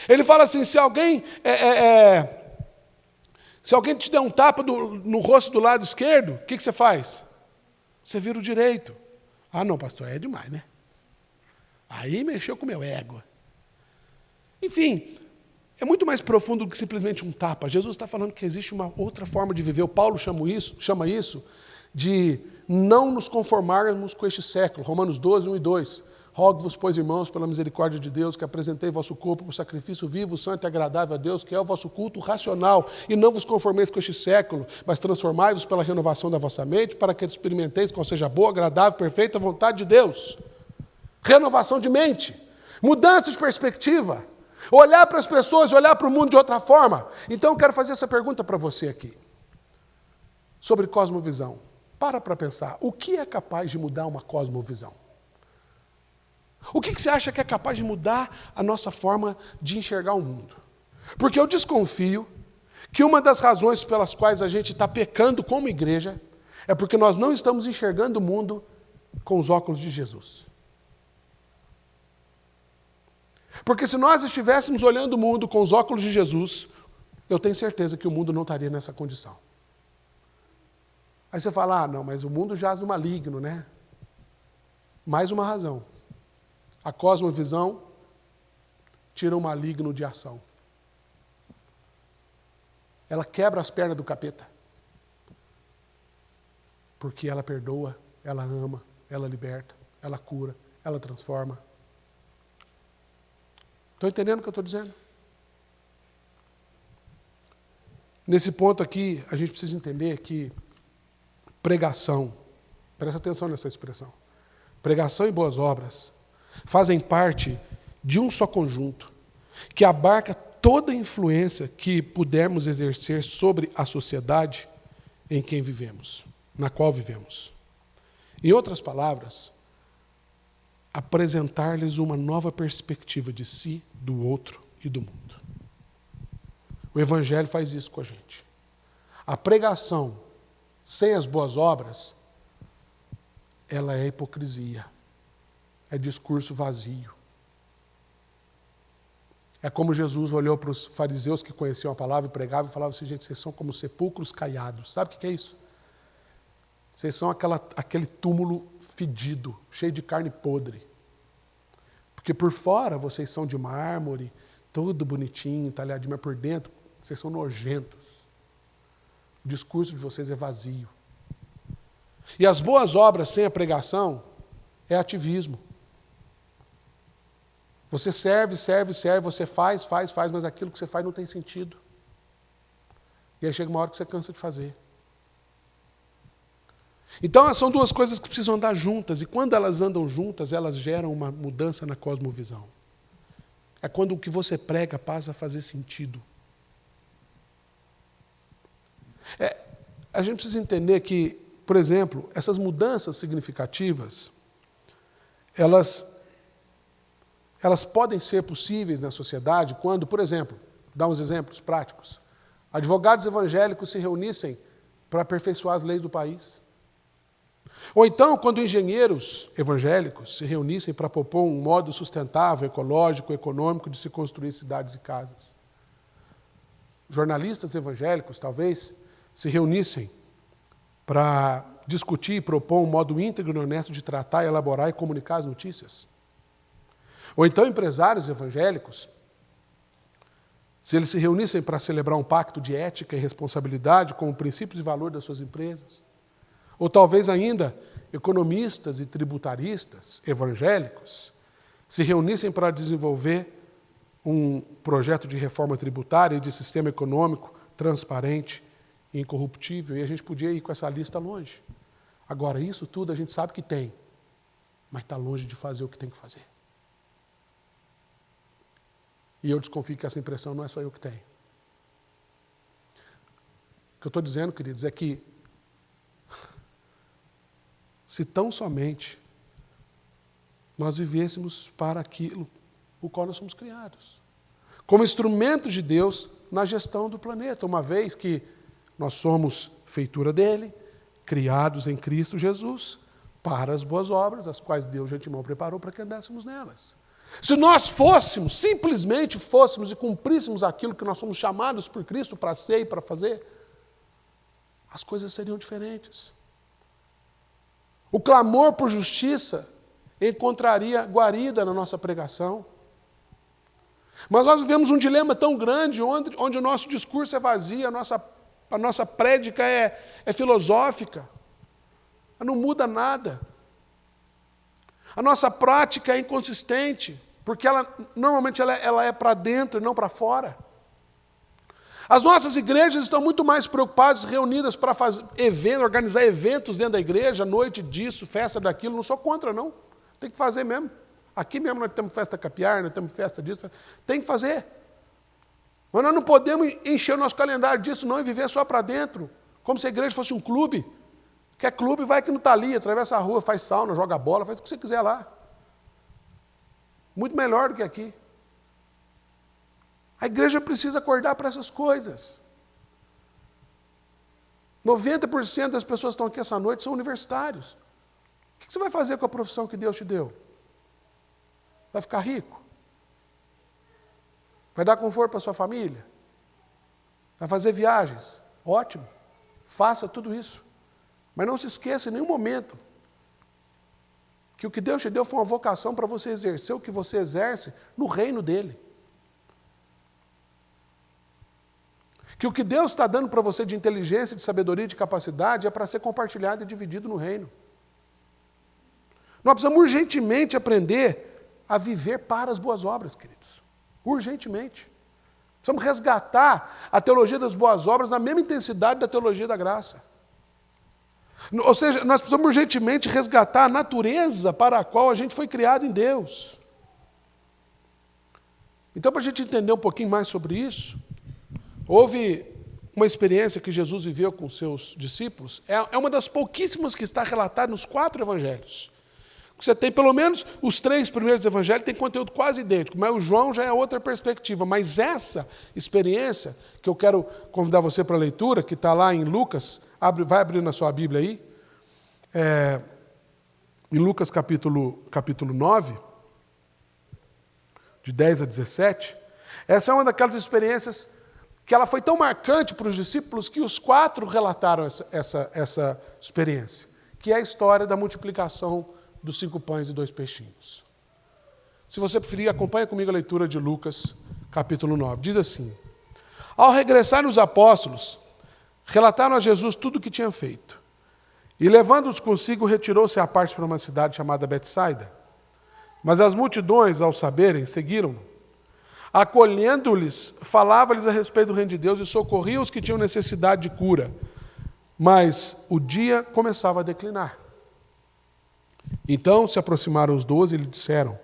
Ele fala assim, se alguém te der um tapa no rosto do lado esquerdo, o que você faz? Você vira o direito. Ah, não, pastor, é demais, né? Aí mexeu com o meu ego. Enfim, é muito mais profundo do que simplesmente um tapa. Jesus está falando que existe uma outra forma de viver. O Paulo chama isso de não nos conformarmos com este século. Romanos 12, 1 e 2. Rogo-vos, pois, irmãos, pela misericórdia de Deus, que apresentei vosso corpo por sacrifício vivo, santo e agradável a Deus, que é o vosso culto racional, e não vos conformeis com este século, mas transformai-vos pela renovação da vossa mente, para que experimenteis qual seja a boa, agradável, perfeita vontade de Deus. Renovação de mente, mudança de perspectiva, olhar para as pessoas, olhar para o mundo de outra forma. Então eu quero fazer essa pergunta para você aqui, sobre cosmovisão. Para pensar, o que é capaz de mudar uma cosmovisão? O que você acha que é capaz de mudar a nossa forma de enxergar o mundo? Porque eu desconfio que uma das razões pelas quais a gente está pecando como igreja é porque nós não estamos enxergando o mundo com os óculos de Jesus. Porque se nós estivéssemos olhando o mundo com os óculos de Jesus, eu tenho certeza que o mundo não estaria nessa condição. Aí você fala, não, mas o mundo jaz no maligno, né? Mais uma razão. A cosmovisão tira o maligno de ação. Ela quebra as pernas do capeta. Porque ela perdoa, ela ama, ela liberta, ela cura, ela transforma. Estão entendendo o que eu estou dizendo? Nesse ponto aqui, a gente precisa entender que pregação, presta atenção nessa expressão, pregação e boas obras fazem parte de um só conjunto, que abarca toda a influência que pudermos exercer sobre a sociedade em quem vivemos, na qual vivemos. Em outras palavras, apresentar-lhes uma nova perspectiva de si, do outro e do mundo. O Evangelho faz isso com a gente. A pregação sem as boas obras, ela é hipocrisia. É discurso vazio. É como Jesus olhou para os fariseus que conheciam a palavra e pregavam e falavam assim, gente, vocês são como sepulcros caiados. Sabe o que é isso? Vocês são aquele túmulo fedido, cheio de carne podre. Porque por fora vocês são de mármore, tudo bonitinho, talhadinho, mas por dentro vocês são nojentos. O discurso de vocês é vazio. E as boas obras sem a pregação é ativismo. Você serve, você faz, mas aquilo que você faz não tem sentido. E aí chega uma hora que você cansa de fazer. Então, são duas coisas que precisam andar juntas, e quando elas andam juntas, elas geram uma mudança na cosmovisão. É quando o que você prega passa a fazer sentido. A gente precisa entender que, por exemplo, essas mudanças significativas, elas elas podem ser possíveis na sociedade quando, por exemplo, dá uns exemplos práticos, advogados evangélicos se reunissem para aperfeiçoar as leis do país. Ou então, quando engenheiros evangélicos se reunissem para propor um modo sustentável, ecológico, econômico de se construir cidades e casas. Jornalistas evangélicos, talvez, se reunissem para discutir e propor um modo íntegro e honesto de tratar, elaborar e comunicar as notícias. Ou então empresários evangélicos, se eles se reunissem para celebrar um pacto de ética e responsabilidade como princípio de valor das suas empresas. Ou talvez ainda economistas e tributaristas evangélicos se reunissem para desenvolver um projeto de reforma tributária e de sistema econômico transparente e incorruptível. E a gente podia ir com essa lista longe. Agora, isso tudo a gente sabe que tem, mas está longe de fazer o que tem que fazer. E eu desconfio que essa impressão não é só eu que tenho. O que eu estou dizendo, queridos, é que se tão somente nós vivêssemos para aquilo o qual nós somos criados, como instrumentos de Deus na gestão do planeta, uma vez que nós somos feitura dele, criados em Cristo Jesus, para as boas obras, as quais Deus de antemão preparou para que andássemos nelas. Se nós simplesmente fôssemos e cumpríssemos aquilo que nós somos chamados por Cristo para ser e para fazer, as coisas seriam diferentes. O clamor por justiça encontraria guarida na nossa pregação. Mas nós vivemos um dilema tão grande, onde o nosso discurso é vazio, a nossa prédica é filosófica, não muda nada. A nossa prática é inconsistente, porque normalmente ela é para dentro e não para fora. As nossas igrejas estão muito mais preocupadas, reunidas para organizar eventos dentro da igreja, noite disso, festa daquilo. Não sou contra, não. Tem que fazer mesmo. Aqui mesmo nós temos festa capiar, nós temos festa disso. Tem que fazer. Mas nós não podemos encher o nosso calendário disso, não, e viver só para dentro. Como se a igreja fosse um clube. Quer clube, vai aqui no Thalia, atravessa a rua, faz sauna, joga bola, faz o que você quiser lá. Muito melhor do que aqui. A igreja precisa acordar para essas coisas. 90% das pessoas que estão aqui essa noite são universitários. O que você vai fazer com a profissão que Deus te deu? Vai ficar rico? Vai dar conforto para a sua família? Vai fazer viagens? Ótimo. Faça tudo isso. Mas não se esqueça em nenhum momento que o que Deus te deu foi uma vocação para você exercer o que você exerce no reino dele. Que o que Deus está dando para você de inteligência, de sabedoria, de capacidade é para ser compartilhado e dividido no reino. Nós precisamos urgentemente aprender a viver para as boas obras, queridos. Urgentemente. Precisamos resgatar a teologia das boas obras na mesma intensidade da teologia da graça. Ou seja, nós precisamos urgentemente resgatar a natureza para a qual a gente foi criado em Deus. Então, para a gente entender um pouquinho mais sobre isso, houve uma experiência que Jesus viveu com seus discípulos, é uma das pouquíssimas que está relatada nos 4 evangelhos. Você tem pelo menos os 3 primeiros evangelhos, tem conteúdo quase idêntico, mas o João já é outra perspectiva. Mas essa experiência, que eu quero convidar você para a leitura, que está lá em Lucas, vai abrir na sua Bíblia aí, em Lucas capítulo 9, de 10 a 17, essa é uma daquelas experiências que ela foi tão marcante para os discípulos que os 4 relataram essa experiência, que é a história da multiplicação dos 5 pães e 2 peixinhos. Se você preferir, acompanhe comigo a leitura de Lucas, capítulo 9. Diz assim: Ao regressarem os apóstolos, relataram a Jesus tudo o que tinham feito. E levando-os consigo, retirou-se à parte para uma cidade chamada Betsaida. Mas as multidões, ao saberem, seguiram-no. Acolhendo-lhes, falava-lhes a respeito do reino de Deus e socorria os que tinham necessidade de cura. Mas o dia começava a declinar. Então se aproximaram os 12 e lhe disseram: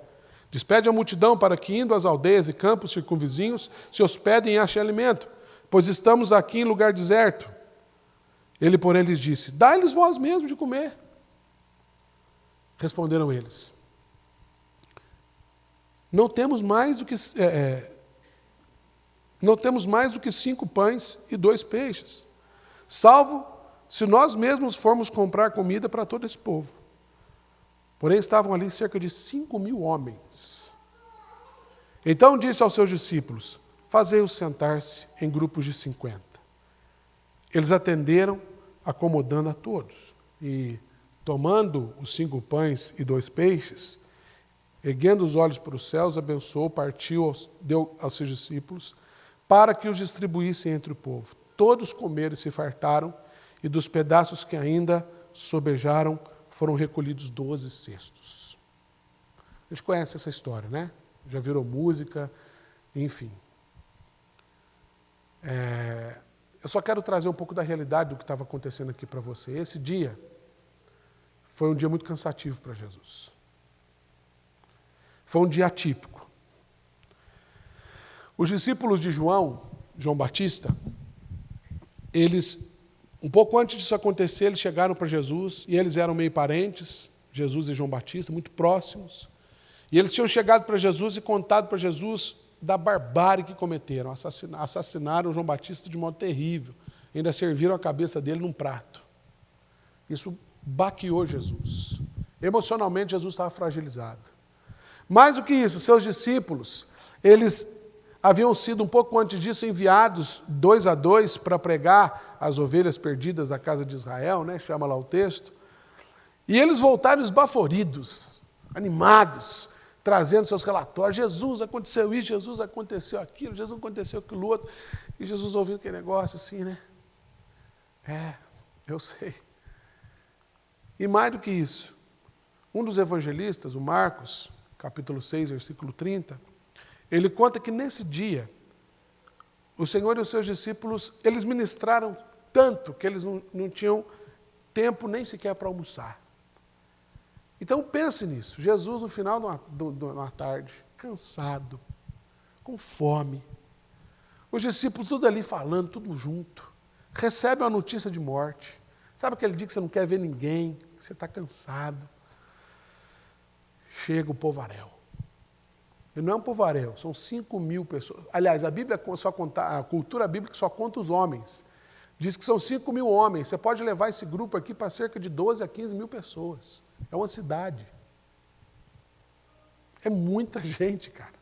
Despede a multidão para que, indo às aldeias e campos circunvizinhos, se hospedem e achem alimento, pois estamos aqui em lugar deserto. Ele, porém, lhes disse: Dai-lhes vós mesmos de comer. Responderam eles: não temos mais do que 5 pães e 2 peixes, salvo se nós mesmos formos comprar comida para todo esse povo. Porém, estavam ali cerca de 5.000 homens. Então disse aos seus discípulos: fazei-os sentar-se em grupos de 50. Eles atenderam, acomodando a todos. E, tomando os 5 pães e 2 peixes, erguendo os olhos para os céus, abençoou, partiu, deu aos seus discípulos, para que os distribuíssem entre o povo. Todos comeram e se fartaram, e dos pedaços que ainda sobejaram, foram recolhidos 12 cestos. A gente conhece essa história, né? Já virou música, enfim. Eu só quero trazer um pouco da realidade do que estava acontecendo aqui para você. Esse dia foi um dia muito cansativo para Jesus. Foi um dia atípico. Os discípulos de João Batista, eles, um pouco antes disso acontecer, eles chegaram para Jesus, e eles eram meio parentes, Jesus e João Batista, muito próximos. E eles tinham chegado para Jesus e contado para Jesus da barbárie que cometeram. Assassinaram João Batista de modo terrível. Ainda serviram a cabeça dele num prato. Isso baqueou Jesus. Emocionalmente, Jesus estava fragilizado. Mais do que isso, seus discípulos, eles haviam sido um pouco antes disso enviados 2 a 2 para pregar as ovelhas perdidas da casa de Israel, né? Chama lá o texto. E eles voltaram esbaforidos, animados, trazendo seus relatórios. Jesus, aconteceu isso, Jesus, aconteceu aquilo, Jesus, aconteceu aquilo outro. E Jesus ouvindo aquele negócio assim, né? Eu sei. E mais do que isso, um dos evangelistas, o Marcos, capítulo 6, versículo 30, ele conta que nesse dia, o Senhor e os seus discípulos, eles ministraram tanto que eles não tinham tempo nem sequer para almoçar. Então pense nisso, Jesus no final de uma tarde, cansado, com fome, os discípulos tudo ali falando, tudo junto, recebem uma notícia de morte. Sabe aquele dia que você não quer ver ninguém, que você está cansado? Chega o povaréu. E não é um povaréu, são 5.000 pessoas. Aliás, a Bíblia só conta, a cultura bíblica só conta os homens. Diz que são 5.000 homens. Você pode levar esse grupo aqui para cerca de 12 a 15 mil pessoas. É uma cidade. É muita gente, cara.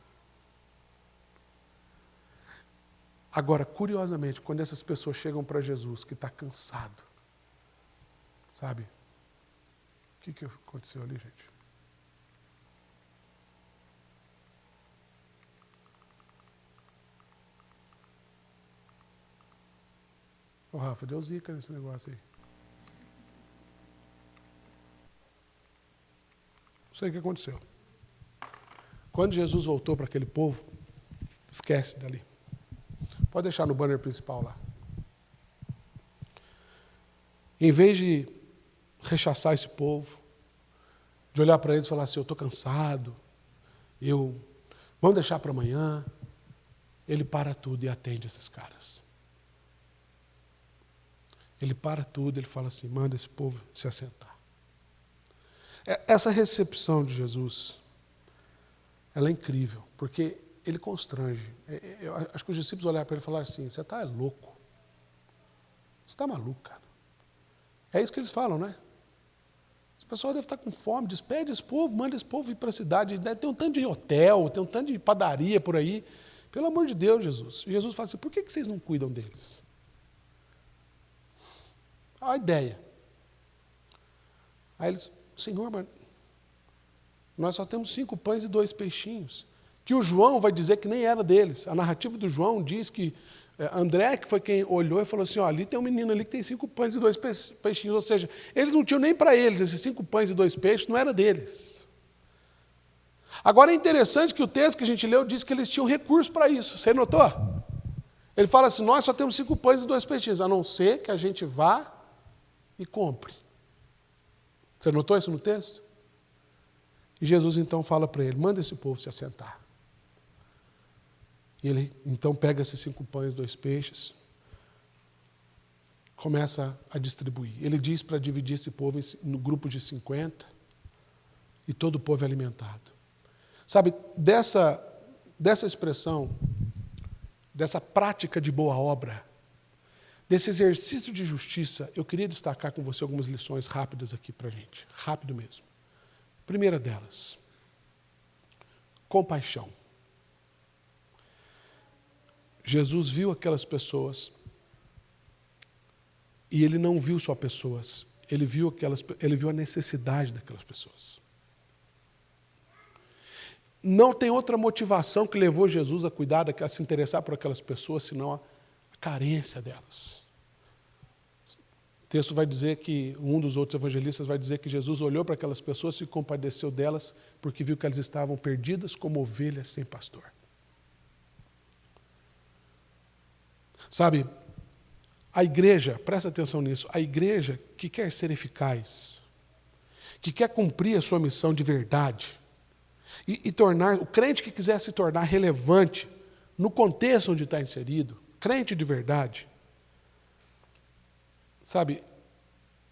Agora, curiosamente, quando essas pessoas chegam para Jesus, que está cansado, sabe? O que aconteceu ali, gente? Ô, Rafa, deu zica nesse negócio aí. Não sei o que aconteceu. Quando Jesus voltou para aquele povo, esquece dali. Pode deixar no banner principal lá. Em vez de rechaçar esse povo, de olhar para eles e falar assim, eu estou cansado, vamos deixar para amanhã, ele para tudo e atende esses caras. Ele para tudo, ele fala assim, manda esse povo se assentar. Essa recepção de Jesus, ela é incrível, porque ele constrange. Eu acho que os discípulos olharam para ele e falaram assim, você está louco. Você está maluco, cara. É isso que eles falam, né? As pessoas devem estar com fome, despede esse povo, manda esse povo ir para a cidade. Tem um tanto de hotel, tem um tanto de padaria por aí. Pelo amor de Deus, Jesus. E Jesus fala assim, por que vocês não cuidam deles? Olha a ideia. Aí eles, Senhor, mas nós só temos 5 pães e 2 peixinhos. Que o João vai dizer que nem era deles. A narrativa do João diz que André, que foi quem olhou e falou assim, ó, ali tem um menino ali que tem 5 pães e 2 peixinhos. Ou seja, eles não tinham nem para eles, esses 5 pães e 2 peixes não era deles. Agora é interessante que o texto que a gente leu diz que eles tinham recurso para isso. Você notou? Ele fala assim, nós só temos 5 pães e 2 peixinhos, a não ser que a gente vá e compre. Você notou isso no texto? E Jesus então fala para ele, manda esse povo se assentar. E ele então pega esses 5 pães e 2 peixes, começa a distribuir. Ele diz para dividir esse povo no grupo de 50, e todo o povo é alimentado. Sabe, dessa expressão, dessa prática de boa obra, desse exercício de justiça, eu queria destacar com você algumas lições rápidas aqui para a gente. Rápido mesmo. Primeira delas, compaixão. Jesus viu aquelas pessoas e ele não viu só pessoas, ele viu a necessidade daquelas pessoas. Não tem outra motivação que levou Jesus a cuidar, a se interessar por aquelas pessoas, senão a carência delas. O texto vai dizer que, um dos outros evangelistas vai dizer que Jesus olhou para aquelas pessoas e se compadeceu delas, porque viu que elas estavam perdidas como ovelhas sem pastor. Sabe, a igreja, presta atenção nisso, a igreja que quer ser eficaz, que quer cumprir a sua missão de verdade, e tornar, o crente que quiser se tornar relevante no contexto onde está inserido, crente de verdade, sabe,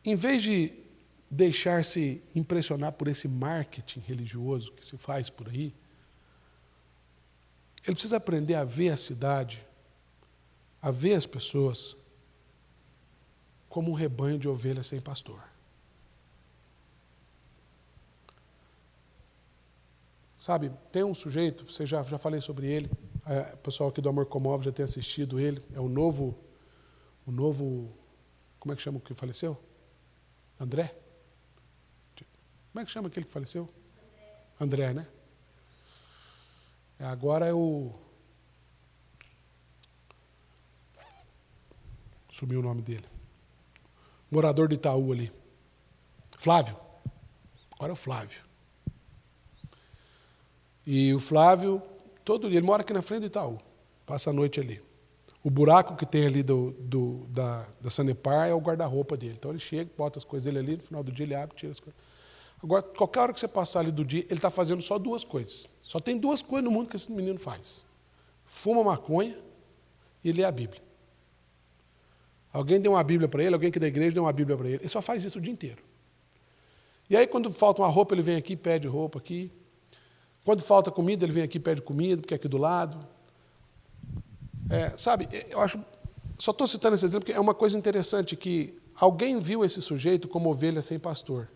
em vez de deixar-se impressionar por esse marketing religioso que se faz por aí, ele precisa aprender a ver a cidade, a ver as pessoas como um rebanho de ovelhas sem pastor. Sabe, tem um sujeito, você já falei sobre ele, o pessoal aqui do Amor Comove já tem assistido ele, é o novo, como é que chama o que faleceu? André? Como é que chama aquele que faleceu? André, né? Agora é o... Sumiu o nome dele. Morador de Itaú ali. Flávio. Agora é o Flávio. E o Flávio, todo dia, ele mora aqui na frente do Itaú. Passa a noite ali. O buraco que tem ali da Sanepar é o guarda-roupa dele. Então ele chega, bota as coisas dele ali, no final do dia ele abre, tira as coisas. Agora, qualquer hora que você passar ali do dia, ele está fazendo só duas coisas. Só tem duas coisas no mundo que esse menino faz. Fuma maconha e lê a Bíblia. Alguém deu uma Bíblia para ele, alguém que da igreja deu uma Bíblia para ele. Ele só faz isso o dia inteiro. E aí, quando falta uma roupa, ele vem aqui, pede roupa aqui. Quando falta comida, ele vem aqui e pede comida, porque é aqui do lado. Sabe, eu acho... Só estou citando esse exemplo, porque é uma coisa interessante, que alguém viu esse sujeito como ovelha sem pastor.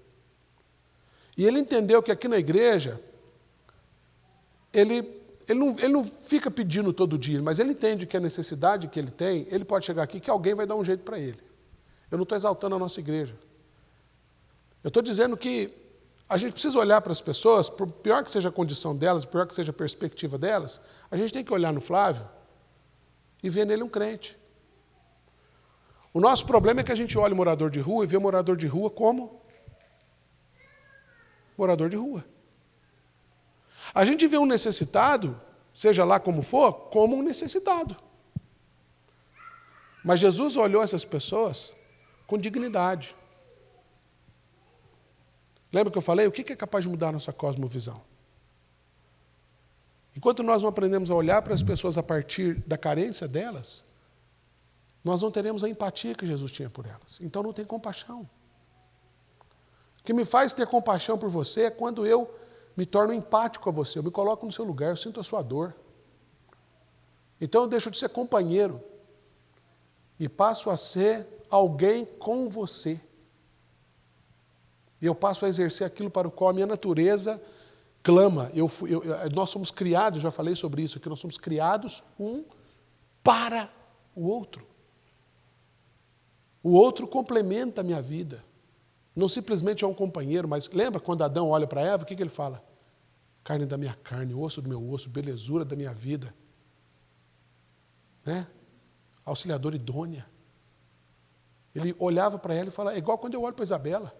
E ele entendeu que aqui na igreja, ele não fica pedindo todo dia, mas ele entende que a necessidade que ele tem, ele pode chegar aqui que alguém vai dar um jeito para ele. Eu não estou exaltando a nossa igreja. Eu estou dizendo que a gente precisa olhar para as pessoas, por pior que seja a condição delas, por pior que seja a perspectiva delas, a gente tem que olhar no Flávio e ver nele um crente. O nosso problema é que a gente olha o morador de rua e vê o morador de rua como morador de rua. A gente vê um necessitado, seja lá como for, como um necessitado. Mas Jesus olhou essas pessoas com dignidade. Lembra que eu falei? O que é capaz de mudar a nossa cosmovisão? Enquanto nós não aprendemos a olhar para as pessoas a partir da carência delas, nós não teremos a empatia que Jesus tinha por elas. Então não tem compaixão. O que me faz ter compaixão por você é quando eu me torno empático a você, eu me coloco no seu lugar, eu sinto a sua dor. Então eu deixo de ser companheiro e passo a ser alguém com você. E eu passo a exercer aquilo para o qual a minha natureza clama. Nós somos criados, eu já falei sobre isso aqui, nós somos criados um para o outro. O outro complementa a minha vida. Não simplesmente é um companheiro, mas lembra quando Adão olha para Eva, o que ele fala? Carne da minha carne, osso do meu osso, belezura da minha vida. Né? Auxiliadora idônea. Ele olhava para ela e falava, é igual quando eu olho para Isabela,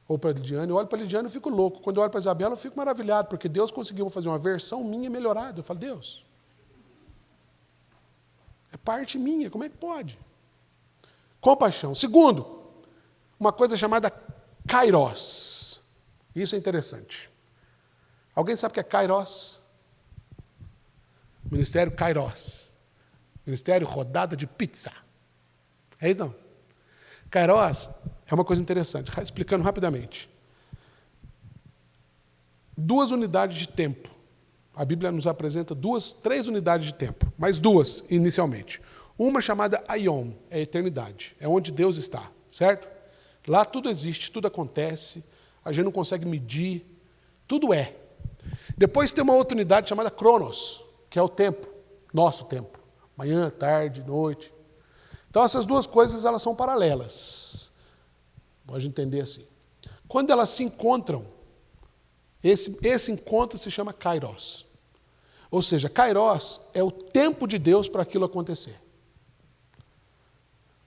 ou para a Lidiane, eu olho para a Lidiane e fico louco. Quando eu olho para a Isabela, eu fico maravilhado, porque Deus conseguiu fazer uma versão minha melhorada. Eu falo, Deus, é parte minha, como é que pode? Compaixão. Segundo, uma coisa chamada kairos. Isso é interessante. Alguém sabe o que é kairos? Ministério kairos. Ministério rodada de pizza. É isso não? Kairos é uma coisa interessante. Explicando rapidamente. 2 unidades de tempo. A Bíblia nos apresenta 3 unidades de tempo, mas 2 inicialmente. Uma chamada Aion, é a eternidade, é onde Deus está, certo? Lá tudo existe, tudo acontece, a gente não consegue medir, tudo é. Depois tem uma outra unidade chamada Cronos, que é o tempo, nosso tempo. Manhã, tarde, noite. Então essas 2 coisas elas são paralelas. Pode entender assim. Quando elas se encontram, esse encontro se chama Kairos. Ou seja, Kairos é o tempo de Deus para aquilo acontecer.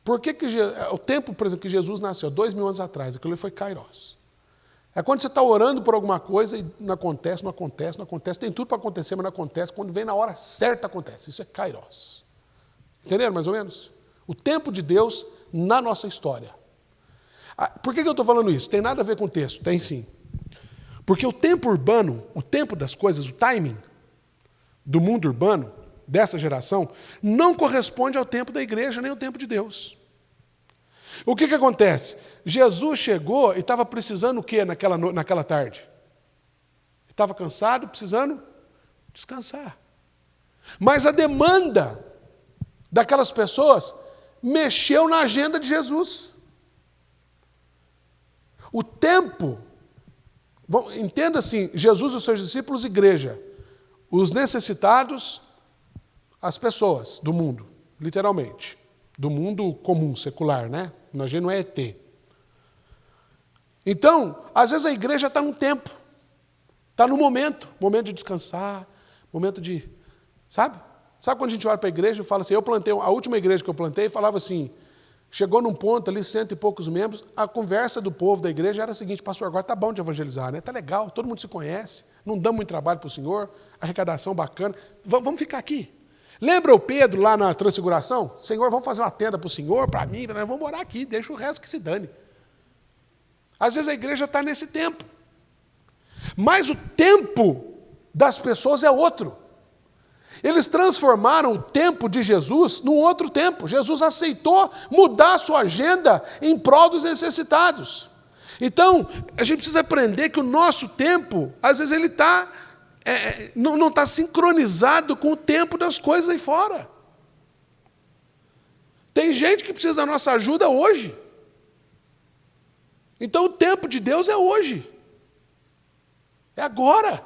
Por que o tempo, por exemplo, que Jesus nasceu, 2000 anos atrás, aquilo foi Kairos. É quando você está orando por alguma coisa e não acontece, tem tudo para acontecer, mas não acontece, quando vem na hora certa acontece. Isso é Kairos. Entenderam mais ou menos? O tempo de Deus na nossa história. Por que eu estou falando isso? Tem nada a ver com o texto? Tem sim. Porque o tempo urbano, o tempo das coisas, o timing do mundo urbano, dessa geração, não corresponde ao tempo da igreja, nem ao tempo de Deus. O que acontece? Jesus chegou e estava precisando o quê naquela tarde? Estava cansado, precisando descansar. Mas a demanda daquelas pessoas mexeu na agenda de Jesus. O tempo, entenda assim, Jesus e os seus discípulos, igreja, os necessitados, as pessoas do mundo, literalmente, do mundo comum, secular, né? A gente não é ET. Então, às vezes a igreja está num tempo, está no momento de descansar, momento de, sabe? Sabe quando a gente olha para a igreja e fala assim, eu plantei, a última igreja que eu plantei falava assim, chegou num ponto ali, 100 e poucos membros, a conversa do povo da igreja era a seguinte, pastor, agora está bom de evangelizar, né? Está legal, todo mundo se conhece, não dá muito trabalho para o Senhor, arrecadação bacana, vamos ficar aqui. Lembra o Pedro lá na transfiguração? Senhor, vamos fazer uma tenda para o Senhor, para mim, vamos morar aqui, deixa o resto que se dane. Às vezes a igreja está nesse tempo. Mas o tempo das pessoas é outro. Eles transformaram o tempo de Jesus num outro tempo. Jesus aceitou mudar a sua agenda em prol dos necessitados. Então, a gente precisa aprender que o nosso tempo, às vezes ele está... não está sincronizado com o tempo das coisas aí fora. Tem gente que precisa da nossa ajuda hoje. Então o tempo de Deus é hoje. É agora.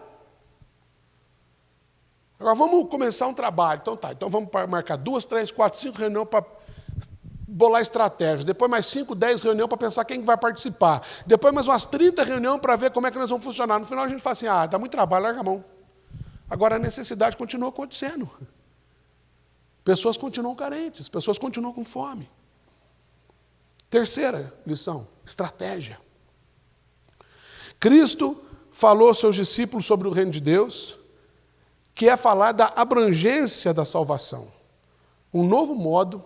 Agora vamos começar um trabalho. Então vamos marcar 2, 3, 4, 5 reuniões para bolar estratégias. Depois mais 5, 10 reuniões para pensar quem vai participar. Depois mais umas 30 reuniões para ver como é que nós vamos funcionar. No final a gente fala assim, dá muito trabalho, larga a mão. Agora a necessidade continua acontecendo. Pessoas continuam carentes, pessoas continuam com fome. Terceira lição, estratégia. Cristo falou aos seus discípulos sobre o reino de Deus, que é falar da abrangência da salvação. Um novo modo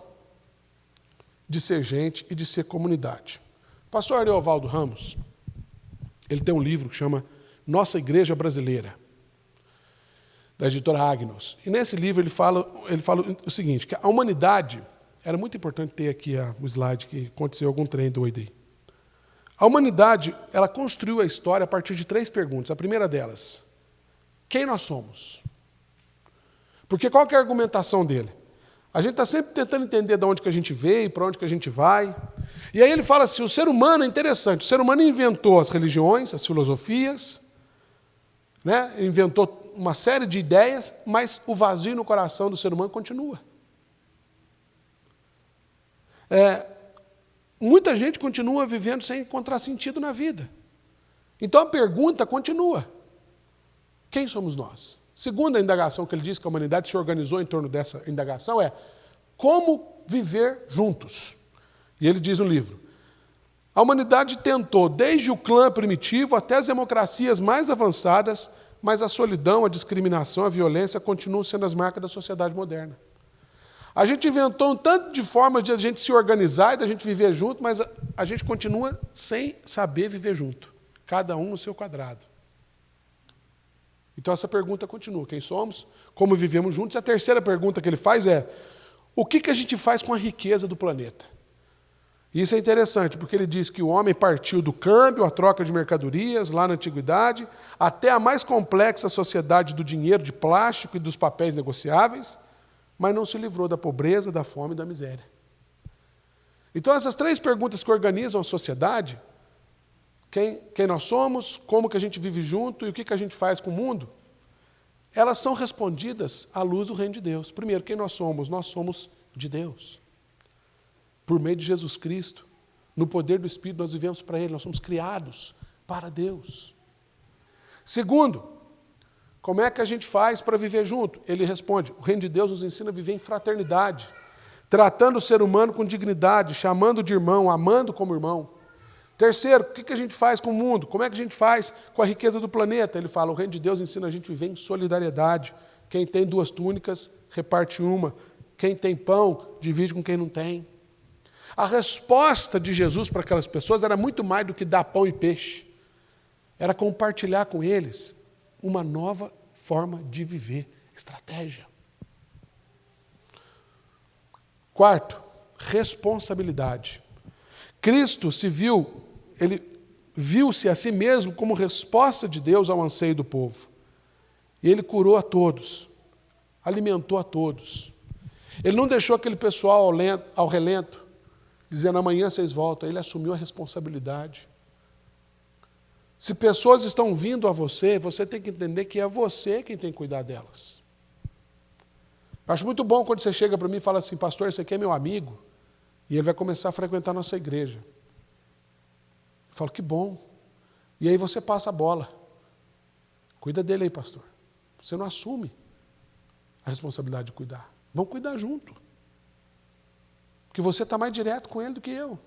de ser gente e de ser comunidade. O pastor Ariovaldo Ramos, ele tem um livro que chama Nossa Igreja Brasileira, da editora Agnos. E nesse livro ele fala o seguinte, que a humanidade, era muito importante ter aqui o slide, que aconteceu algum trem doido aí. A humanidade, ela construiu a história a partir de 3 perguntas. A primeira delas, quem nós somos? Porque qual que é a argumentação dele? A gente está sempre tentando entender de onde que a gente veio, para onde que a gente vai. E aí ele fala assim, o ser humano é interessante, o ser humano inventou as religiões, as filosofias, né? Inventou uma série de ideias, mas o vazio no coração do ser humano continua. Muita gente continua vivendo sem encontrar sentido na vida. Então a pergunta continua. Quem somos nós? Segunda indagação que ele diz que a humanidade se organizou em torno dessa indagação é como viver juntos. E ele diz no livro, a humanidade tentou, desde o clã primitivo até as democracias mais avançadas, mas a solidão, a discriminação, a violência continuam sendo as marcas da sociedade moderna. A gente inventou um tanto de formas de a gente se organizar e da gente viver junto, mas a gente continua sem saber viver junto. Cada um no seu quadrado. Então essa pergunta continua. Quem somos? Como vivemos juntos? E a terceira pergunta que ele faz é, o que a gente faz com a riqueza do planeta? Isso é interessante, porque ele diz que o homem partiu do câmbio, a troca de mercadorias, lá na antiguidade, até a mais complexa sociedade do dinheiro de plástico e dos papéis negociáveis, mas não se livrou da pobreza, da fome e da miséria. Então, essas 3 perguntas que organizam a sociedade, quem nós somos, como que a gente vive junto e o que a gente faz com o mundo, elas são respondidas à luz do reino de Deus. Primeiro, quem nós somos? Nós somos de Deus. Por meio de Jesus Cristo, no poder do Espírito, nós vivemos para Ele, nós somos criados para Deus. Segundo, como é que a gente faz para viver junto? Ele responde, o reino de Deus nos ensina a viver em fraternidade, tratando o ser humano com dignidade, chamando de irmão, amando como irmão. Terceiro, o que a gente faz com o mundo? Como é que a gente faz com a riqueza do planeta? Ele fala, o reino de Deus ensina a gente a viver em solidariedade. Quem tem 2 túnicas, reparte uma. Quem tem pão, divide com quem não tem. A resposta de Jesus para aquelas pessoas era muito mais do que dar pão e peixe. Era compartilhar com eles uma nova forma de viver, estratégia. Quarto, responsabilidade. Cristo ele viu-se a si mesmo como resposta de Deus ao anseio do povo. E ele curou a todos, alimentou a todos. Ele não deixou aquele pessoal ao relento, dizendo, amanhã vocês voltam. Ele assumiu a responsabilidade. Se pessoas estão vindo a você, você tem que entender que é você quem tem que cuidar delas. Eu acho muito bom quando você chega para mim e fala assim, pastor, esse aqui é meu amigo, e ele vai começar a frequentar a nossa igreja. Eu falo, que bom. E aí você passa a bola. Cuida dele aí, pastor. Você não assume a responsabilidade de cuidar. Vão cuidar junto. Porque você está mais direto com ele do que eu.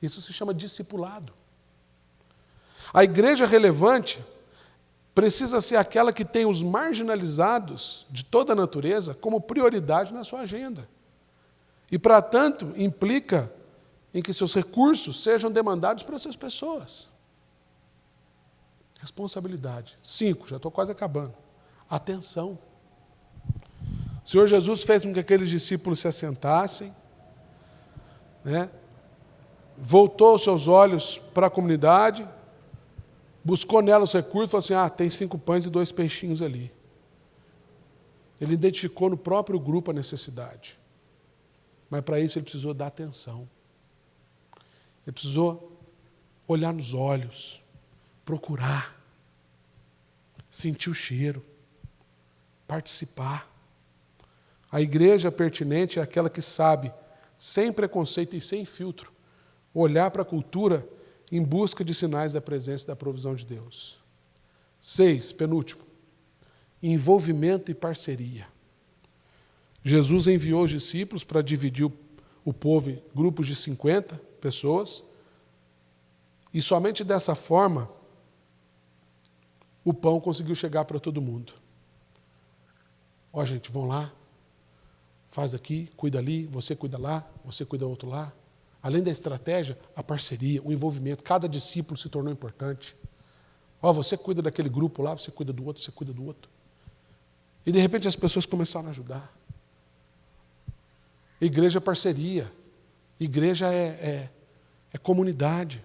Isso se chama discipulado. A igreja relevante precisa ser aquela que tem os marginalizados de toda a natureza como prioridade na sua agenda. E, para tanto, implica em que seus recursos sejam demandados para essas pessoas. Responsabilidade. 5, já estou quase acabando. Atenção. O Senhor Jesus fez com que aqueles discípulos se assentassem, voltou os seus olhos para a comunidade, buscou nela os recursos e falou assim, tem 5 pães e 2 peixinhos ali. Ele identificou no próprio grupo a necessidade. Mas para isso ele precisou dar atenção. Ele precisou olhar nos olhos, procurar, sentir o cheiro, participar. A igreja pertinente é aquela que sabe, sem preconceito e sem filtro, olhar para a cultura em busca de sinais da presença e da provisão de Deus. 6, penúltimo, envolvimento e parceria. Jesus enviou os discípulos para dividir o povo em grupos de 50 pessoas, e somente dessa forma o pão conseguiu chegar para todo mundo. Gente, vão lá, faz aqui, cuida ali, você cuida lá, você cuida outro lá. Além da estratégia, a parceria, o envolvimento, cada discípulo se tornou importante. Você cuida daquele grupo lá, você cuida do outro, você cuida do outro. E de repente as pessoas começaram a ajudar. Igreja é parceria, igreja é comunidade.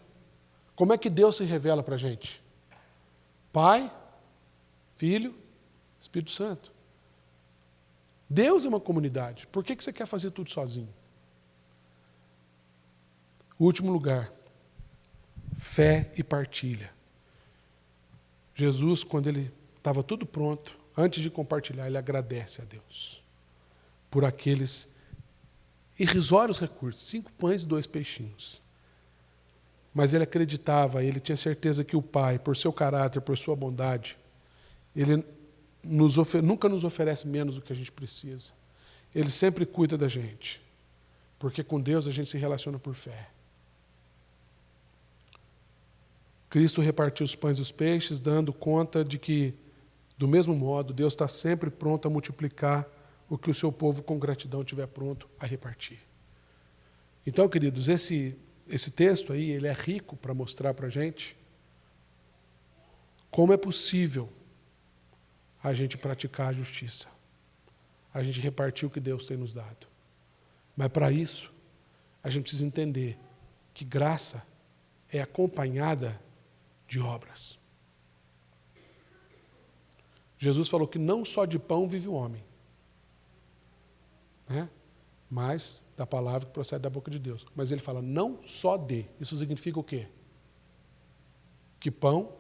Como é que Deus se revela para a gente? Pai, Filho, Espírito Santo. Deus é uma comunidade. Por que você quer fazer tudo sozinho? Último lugar, fé e partilha. Jesus, quando ele estava tudo pronto, antes de compartilhar, ele agradece a Deus por aqueles irrisórios recursos, 5 pães e 2 peixinhos. Mas ele acreditava, ele tinha certeza que o Pai, por seu caráter, por sua bondade, ele nunca nos oferece menos do que a gente precisa. Ele sempre cuida da gente, porque com Deus a gente se relaciona por fé. Cristo repartiu os pães e os peixes, dando conta de que, do mesmo modo, Deus está sempre pronto a multiplicar o que o seu povo com gratidão estiver pronto a repartir. Então, queridos, esse texto aí, ele é rico para mostrar para a gente como é possível a gente praticar a justiça, a gente repartir o que Deus tem nos dado. Mas para isso, a gente precisa entender que graça é acompanhada de obras. Jesus falou que não só de pão vive o homem, né? Mas da palavra que procede da boca de Deus. Mas ele fala não só de. Isso significa o quê? Que pão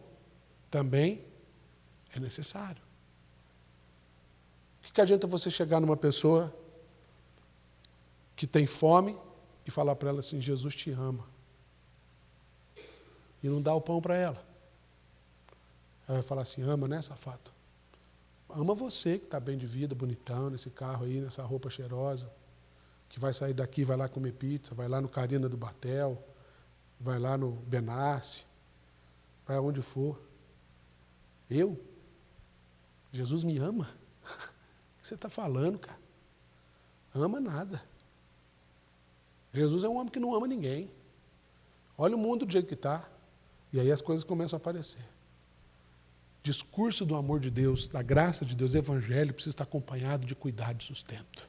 também é necessário. O que adianta você chegar numa pessoa que tem fome e falar para ela assim, Jesus te ama, e não dá o pão para ela? Ela vai falar assim, ama, né, safado? Ama você que está bem de vida, bonitão, nesse carro aí, nessa roupa cheirosa, que vai sair daqui, vai lá comer pizza, vai lá no Carina do Batel, vai lá no Benassi, vai aonde for. Eu? Jesus me ama? O que você está falando, cara? Ama nada. Jesus é um homem que não ama ninguém. Olha o mundo do jeito que está. E aí as coisas começam a aparecer. Discurso do amor de Deus, da graça de Deus, evangelho, precisa estar acompanhado de cuidado e sustento.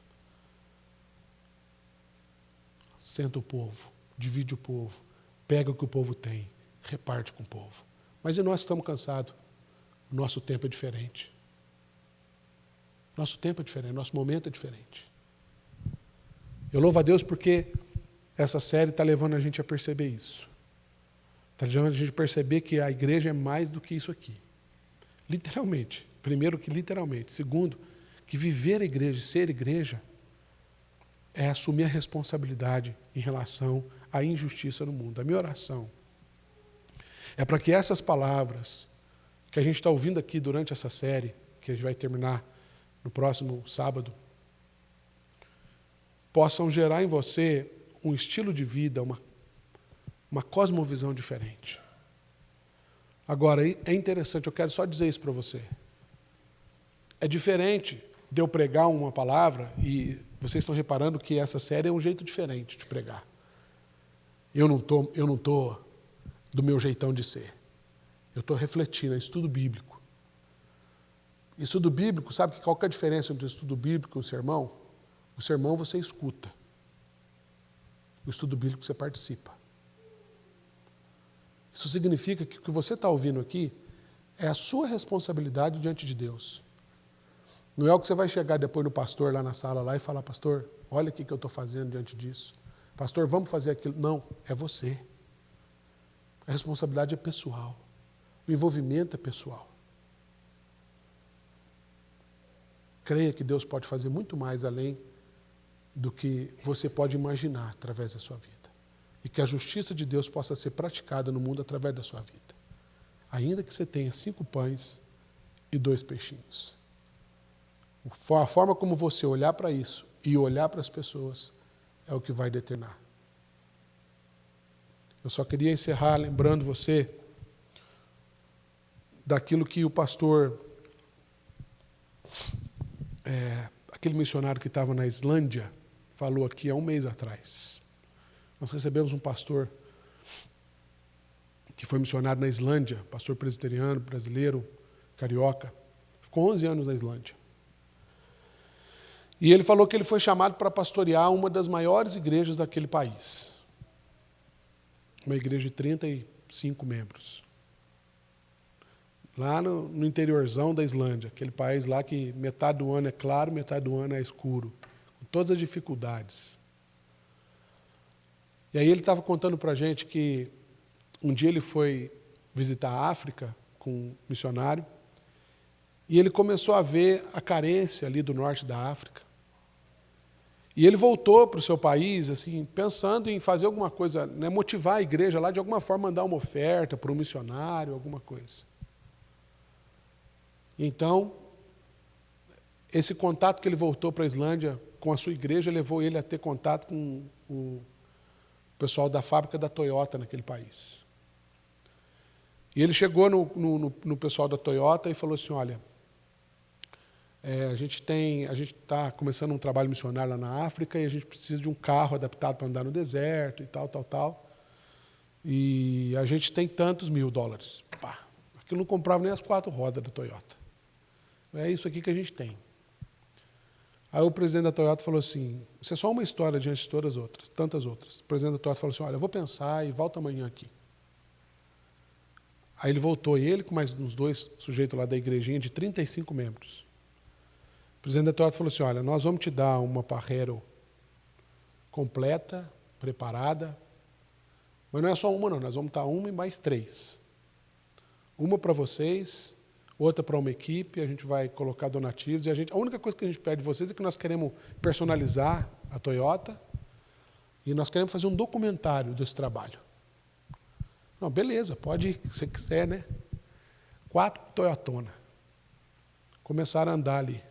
Senta o povo, divide o povo, pega o que o povo tem, reparte com o povo. Mas e nós estamos cansados? O nosso tempo é diferente. Nosso tempo é diferente, nosso momento é diferente. Eu louvo a Deus porque essa série está levando a gente a perceber isso. Está levando a gente a perceber que a igreja é mais do que isso aqui. Literalmente. Primeiro que literalmente. Segundo, que viver a igreja, ser igreja, é assumir a responsabilidade em relação à injustiça no mundo. A minha oração é para que essas palavras que a gente está ouvindo aqui durante essa série, que a gente vai terminar no próximo sábado, possam gerar em você um estilo de vida, uma cosmovisão diferente. Agora, é interessante, eu quero só dizer isso para você. É diferente de eu pregar uma palavra, e vocês estão reparando que essa série é um jeito diferente de pregar. Eu não tô do meu jeitão de ser. Eu estou refletindo, é estudo bíblico. Estudo bíblico, sabe qual que é a diferença entre o estudo bíblico e o sermão? O sermão você escuta. O estudo bíblico você participa. Isso significa que o que você está ouvindo aqui é a sua responsabilidade diante de Deus. Não é o que você vai chegar depois no pastor lá na sala lá e falar, pastor, olha o que eu estou fazendo diante disso. Pastor, vamos fazer aquilo. Não, é você. A responsabilidade é pessoal. O envolvimento é pessoal. Creia que Deus pode fazer muito mais além do que você pode imaginar através da sua vida. E que a justiça de Deus possa ser praticada no mundo através da sua vida. Ainda que você tenha 5 pães e 2 peixinhos. A forma como você olhar para isso e olhar para as pessoas é o que vai determinar. Eu só queria encerrar lembrando você daquilo que o pastor, aquele missionário que estava na Islândia, falou aqui há um mês atrás. Nós recebemos um pastor que foi missionário na Islândia, pastor presbiteriano, brasileiro, carioca, ficou 11 anos na Islândia. E ele falou que ele foi chamado para pastorear uma das maiores igrejas daquele país. Uma igreja de 35 membros. Lá no interiorzão da Islândia, aquele país lá que metade do ano é claro, metade do ano é escuro, com todas as dificuldades. E aí ele estava contando para a gente que um dia ele foi visitar a África com um missionário e ele começou a ver a carência ali do norte da África. E ele voltou para o seu país, assim, pensando em fazer alguma coisa, né, motivar a igreja lá, de alguma forma mandar uma oferta para um missionário, alguma coisa. Então, esse contato que ele voltou para a Islândia com a sua igreja levou ele a ter contato com o pessoal da fábrica da Toyota naquele país. E ele chegou no pessoal da Toyota e falou assim, olha, a gente está começando um trabalho missionário lá na África e a gente precisa de um carro adaptado para andar no deserto e tal. E a gente tem tantos $1.000. Pá, aquilo não comprava nem as 4 rodas da Toyota. É isso aqui que a gente tem. Aí o presidente da Toyota falou assim, isso é só uma história diante de todas as outras, tantas outras. O presidente da Toyota falou assim, olha, eu vou pensar e volto amanhã aqui. Aí ele voltou, ele com mais uns 2 sujeitos lá da igrejinha, de 35 membros. O presidente da Toyota falou assim, olha, nós vamos te dar uma Parrero completa, preparada, mas não é só uma não, nós vamos dar uma e mais 3. Uma para vocês, outra para uma equipe, a gente vai colocar donativos, e a única coisa que a gente pede de vocês é que nós queremos personalizar a Toyota e nós queremos fazer um documentário desse trabalho. Não, beleza, pode ir, se você quiser, né? 4 Toyotona. Começaram a andar ali.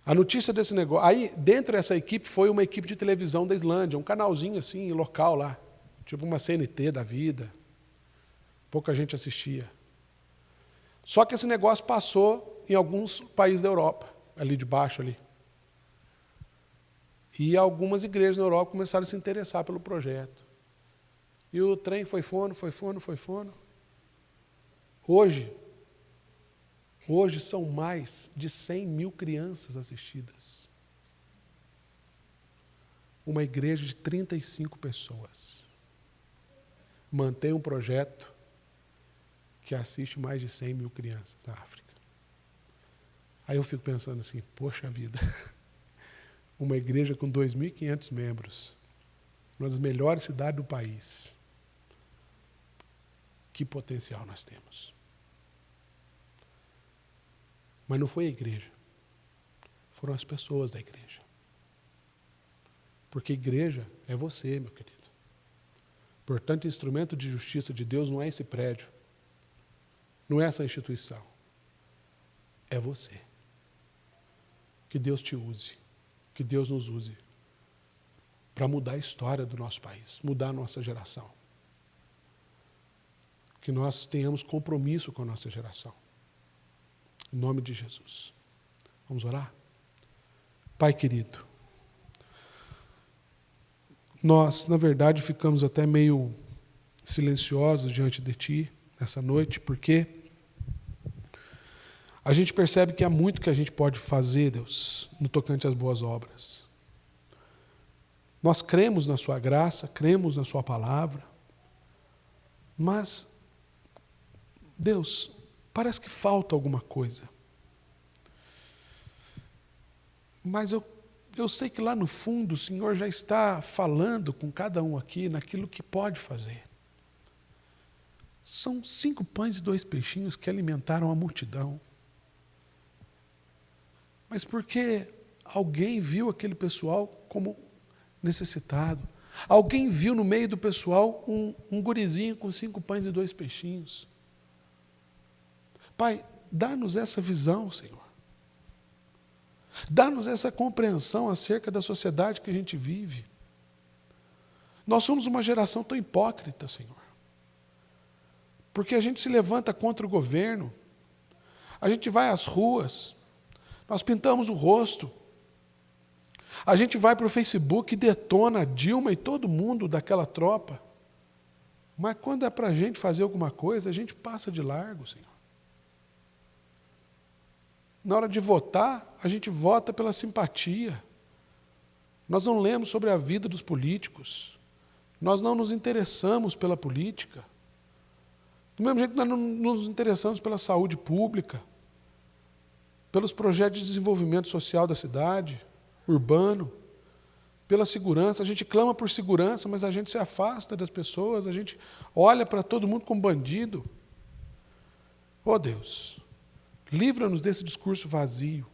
A notícia desse negócio... Aí, dentro dessa equipe, foi uma equipe de televisão da Islândia, um canalzinho assim, local lá, tipo uma CNT da vida. Pouca gente assistia. Só que esse negócio passou em alguns países da Europa, ali de baixo ali. E algumas igrejas na Europa começaram a se interessar pelo projeto. E o trem foi fono. Hoje são mais de 100 mil crianças assistidas. Uma igreja de 35 pessoas mantém um projeto que assiste mais de 100 mil crianças na África. Aí eu fico pensando assim, poxa vida, uma igreja com 2.500 membros, uma das melhores cidades do país. Que potencial nós temos. Mas não foi a igreja. Foram as pessoas da igreja. Porque igreja é você, meu querido. Portanto, instrumento de justiça de Deus não é esse prédio. Não é essa instituição. É você. Que Deus te use. Que Deus nos use. Para mudar a história do nosso país. Mudar a nossa geração. Que nós tenhamos compromisso com a nossa geração. Em nome de Jesus. Vamos orar? Pai querido, nós, na verdade, ficamos até meio silenciosos diante de Ti nessa noite, porque a gente percebe que há muito que a gente pode fazer, Deus, no tocante às boas obras. Nós cremos na Sua graça, cremos na Sua palavra, mas Deus, parece que falta alguma coisa. Mas eu sei que lá no fundo o Senhor já está falando com cada um aqui naquilo que pode fazer. São 5 pães e 2 peixinhos que alimentaram a multidão. Mas porque alguém viu aquele pessoal como necessitado. Alguém viu no meio do pessoal um gurizinho com 5 pães e 2 peixinhos. Pai, dá-nos essa visão, Senhor. Dá-nos essa compreensão acerca da sociedade que a gente vive. Nós somos uma geração tão hipócrita, Senhor. Porque a gente se levanta contra o governo, a gente vai às ruas, nós pintamos o rosto, a gente vai para o Facebook e detona a Dilma e todo mundo daquela tropa. Mas quando é para a gente fazer alguma coisa, a gente passa de largo, Senhor. Na hora de votar, a gente vota pela simpatia. Nós não lemos sobre a vida dos políticos. Nós não nos interessamos pela política. Do mesmo jeito que nós não nos interessamos pela saúde pública, pelos projetos de desenvolvimento social da cidade, urbano, pela segurança. A gente clama por segurança, mas a gente se afasta das pessoas, a gente olha para todo mundo como bandido. Oh Deus, livra-nos desse discurso vazio.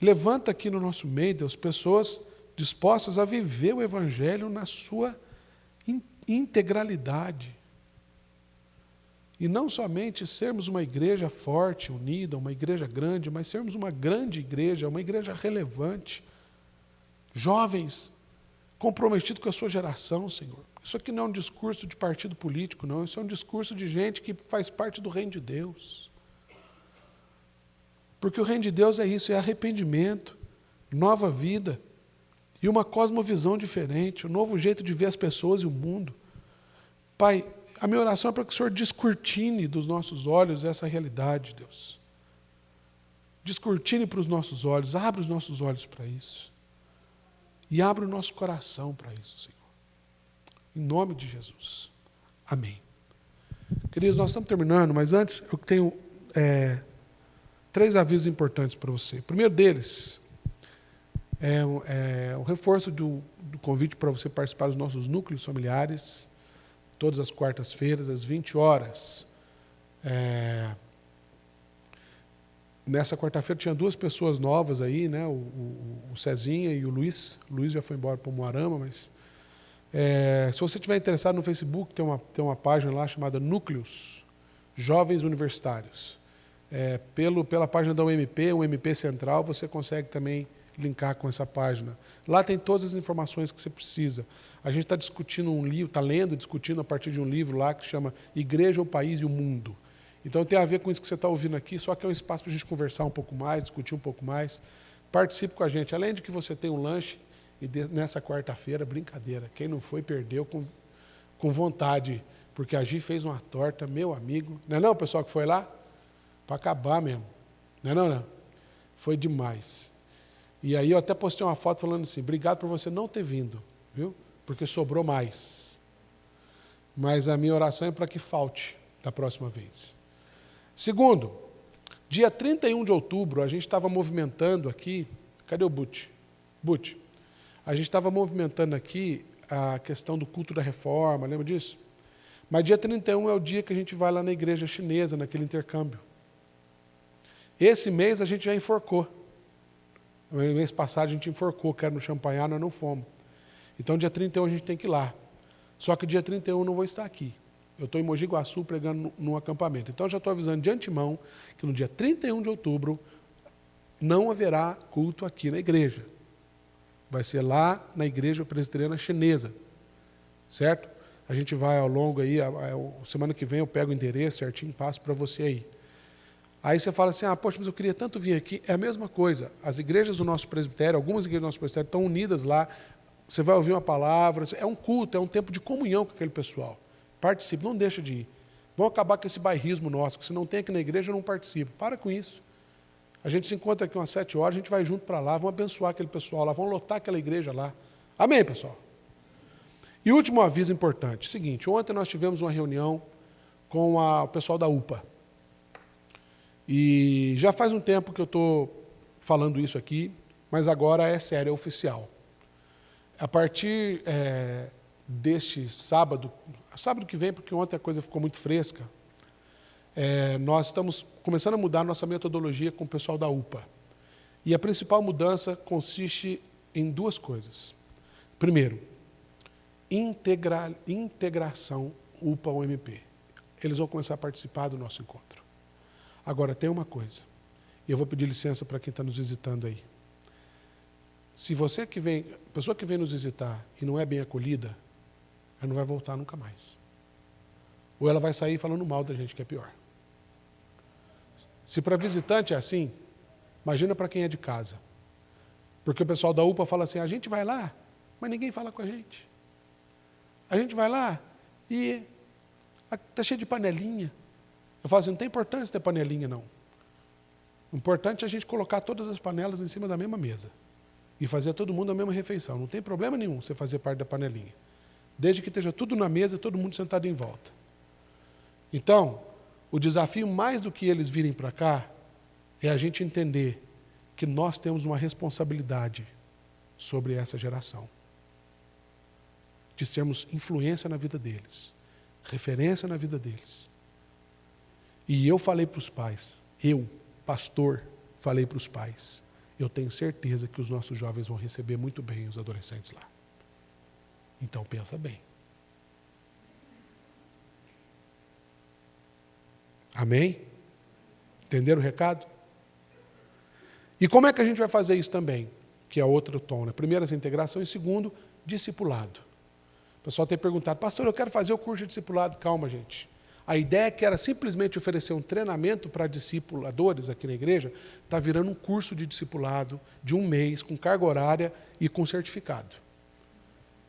Levanta aqui no nosso meio, Deus, pessoas dispostas a viver o Evangelho na sua integralidade. E não somente sermos uma igreja forte, unida, uma igreja grande, mas sermos uma grande igreja, uma igreja relevante. Jovens comprometidos com a sua geração, Senhor. Isso aqui não é um discurso de partido político, não. Isso é um discurso de gente que faz parte do reino de Deus. Porque o reino de Deus é isso, é arrependimento, nova vida e uma cosmovisão diferente, um novo jeito de ver as pessoas e o mundo. Pai, a minha oração é para que o Senhor descortine dos nossos olhos essa realidade, Deus. descortine para os nossos olhos, abre os nossos olhos para isso. E abre o nosso coração para isso, Senhor. Em nome de Jesus. Amém. Queridos, nós estamos terminando, mas antes eu tenho 3 avisos importantes para você. O primeiro deles é o reforço do convite para você participar dos nossos núcleos familiares, todas as quartas-feiras, às 20 horas. Nessa quarta-feira tinha 2 pessoas novas aí, né? O Cezinha e o Luiz. O Luiz já foi embora para o Moarama, mas... se você estiver interessado no Facebook, tem uma página lá chamada Núcleos Jovens Universitários. Pela página da UMP, o UMP Central, você consegue também linkar com essa página. Lá tem todas as informações que você precisa. A gente está discutindo um livro, está lendo, discutindo a partir de um livro lá que chama Igreja, o País e o Mundo. Então tem a ver com isso que você está ouvindo aqui, só que é um espaço para a gente conversar um pouco mais, discutir um pouco mais. Participe com a gente. Além de que você tem um lanche, e nessa quarta-feira, brincadeira, quem não foi, perdeu com vontade, porque a Gi fez uma torta, meu amigo. Não é não, o pessoal que foi lá? Para acabar mesmo. Não é não? Foi demais. E aí eu até postei uma foto falando assim, obrigado por você não ter vindo, viu? Porque sobrou mais. Mas a minha oração é para que falte da próxima vez. Segundo, dia 31 de outubro, a gente estava movimentando aqui, cadê o Butch? Butch. A gente estava movimentando aqui a questão do culto da reforma, lembra disso? Mas dia 31 é o dia que a gente vai lá na igreja chinesa, naquele intercâmbio. Esse mês a gente já enforcou. No mês passado a gente enforcou, que era no Champanhar, nós não fomos. Então dia 31 a gente tem que ir lá. Só que dia 31 eu não vou estar aqui. Eu estou em Mogi Guaçu pregando num acampamento. Então já estou avisando de antemão que no dia 31 de outubro não haverá culto aqui na igreja. Vai ser lá na igreja presbiteriana chinesa, certo? A gente vai ao longo aí, semana que vem eu pego o endereço certinho, passo para você aí. Aí você fala assim, poxa, mas eu queria tanto vir aqui. É a mesma coisa, as igrejas do nosso presbitério, algumas igrejas do nosso presbitério estão unidas lá, você vai ouvir uma palavra, é um culto, é um tempo de comunhão com aquele pessoal. Participe, não deixa de ir. Vão acabar com esse bairrismo nosso, que se não tem aqui na igreja, eu não participo. Para com isso. A gente se encontra aqui umas 7 horas, a gente vai junto para lá, vamos abençoar aquele pessoal lá, vamos lotar aquela igreja lá. Amém, pessoal? E último aviso importante, seguinte, ontem nós tivemos uma reunião com o pessoal da UPA. E já faz um tempo que eu estou falando isso aqui, mas agora é sério, é oficial. A partir deste sábado que vem, porque ontem a coisa ficou muito fresca, nós estamos começando a mudar a nossa metodologia com o pessoal da UPA. E a principal mudança consiste em 2 coisas. Primeiro, integração UPA-UMP. Eles vão começar a participar do nosso encontro. Agora, tem uma coisa, e eu vou pedir licença para quem está nos visitando aí. Se você que vem, a pessoa que vem nos visitar e não é bem acolhida, ela não vai voltar nunca mais. Ou ela vai sair falando mal da gente, que é pior. Se para visitante é assim, imagina para quem é de casa. Porque o pessoal da UPA fala assim, a gente vai lá, mas ninguém fala com a gente. A gente vai lá e está cheio de panelinha. Eu falo assim, não tem importância ter panelinha, não. O importante é a gente colocar todas as panelas em cima da mesma mesa. E fazer todo mundo a mesma refeição. Não tem problema nenhum você fazer parte da panelinha. Desde que esteja tudo na mesa e todo mundo sentado em volta. Então, o desafio mais do que eles virem para cá é a gente entender que nós temos uma responsabilidade sobre essa geração. De sermos influência na vida deles. Referência na vida deles. E eu falei para os pais, eu, pastor, falei para os pais, eu tenho certeza que os nossos jovens vão receber muito bem os adolescentes lá. Então pensa bem. Amém? Entenderam o recado? E como é que a gente vai fazer isso também? Que é outro tom, né? Primeiro, essa integração, e segundo, discipulado. O pessoal tem perguntado, pastor, eu quero fazer o curso de discipulado. Calma, gente. A ideia que era simplesmente oferecer um treinamento para discipuladores aqui na igreja, está virando um curso de discipulado de 1 mês, com carga horária e com certificado.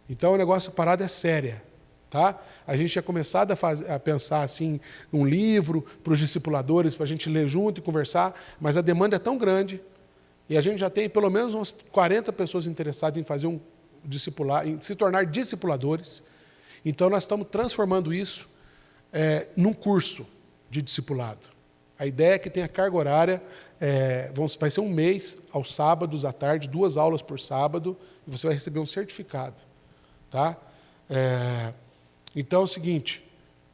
Então o negócio, a parada é séria. Tá? A gente tinha começado a pensar assim, um livro para os discipuladores, para a gente ler junto e conversar, mas a demanda é tão grande, e a gente já tem pelo menos umas 40 pessoas interessadas em fazer um discipular, em se tornar discipuladores. Então, nós estamos transformando isso num curso de discipulado. A ideia é que tenha carga horária, vai ser um mês, aos sábados à tarde, 2 aulas por sábado, e você vai receber um certificado. Tá? Então, é o seguinte,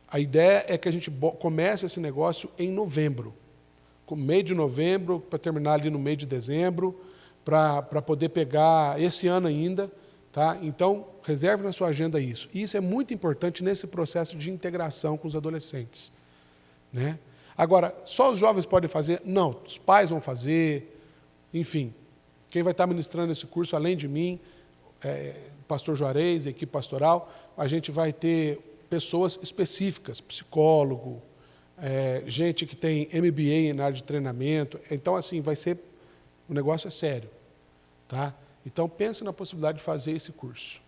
a ideia é que a gente comece esse negócio em novembro, com meio de novembro, para terminar ali no meio de dezembro, para poder pegar esse ano ainda. Tá? Então, reserve na sua agenda isso. E isso é muito importante nesse processo de integração com os adolescentes. Né? Agora, só os jovens podem fazer? Não, os pais vão fazer, enfim. Quem vai estar ministrando esse curso, além de mim, pastor Juarez, equipe pastoral, a gente vai ter pessoas específicas, psicólogo, gente que tem MBA na área de treinamento. Então, assim, o negócio é sério. Tá? Então, pense na possibilidade de fazer esse curso.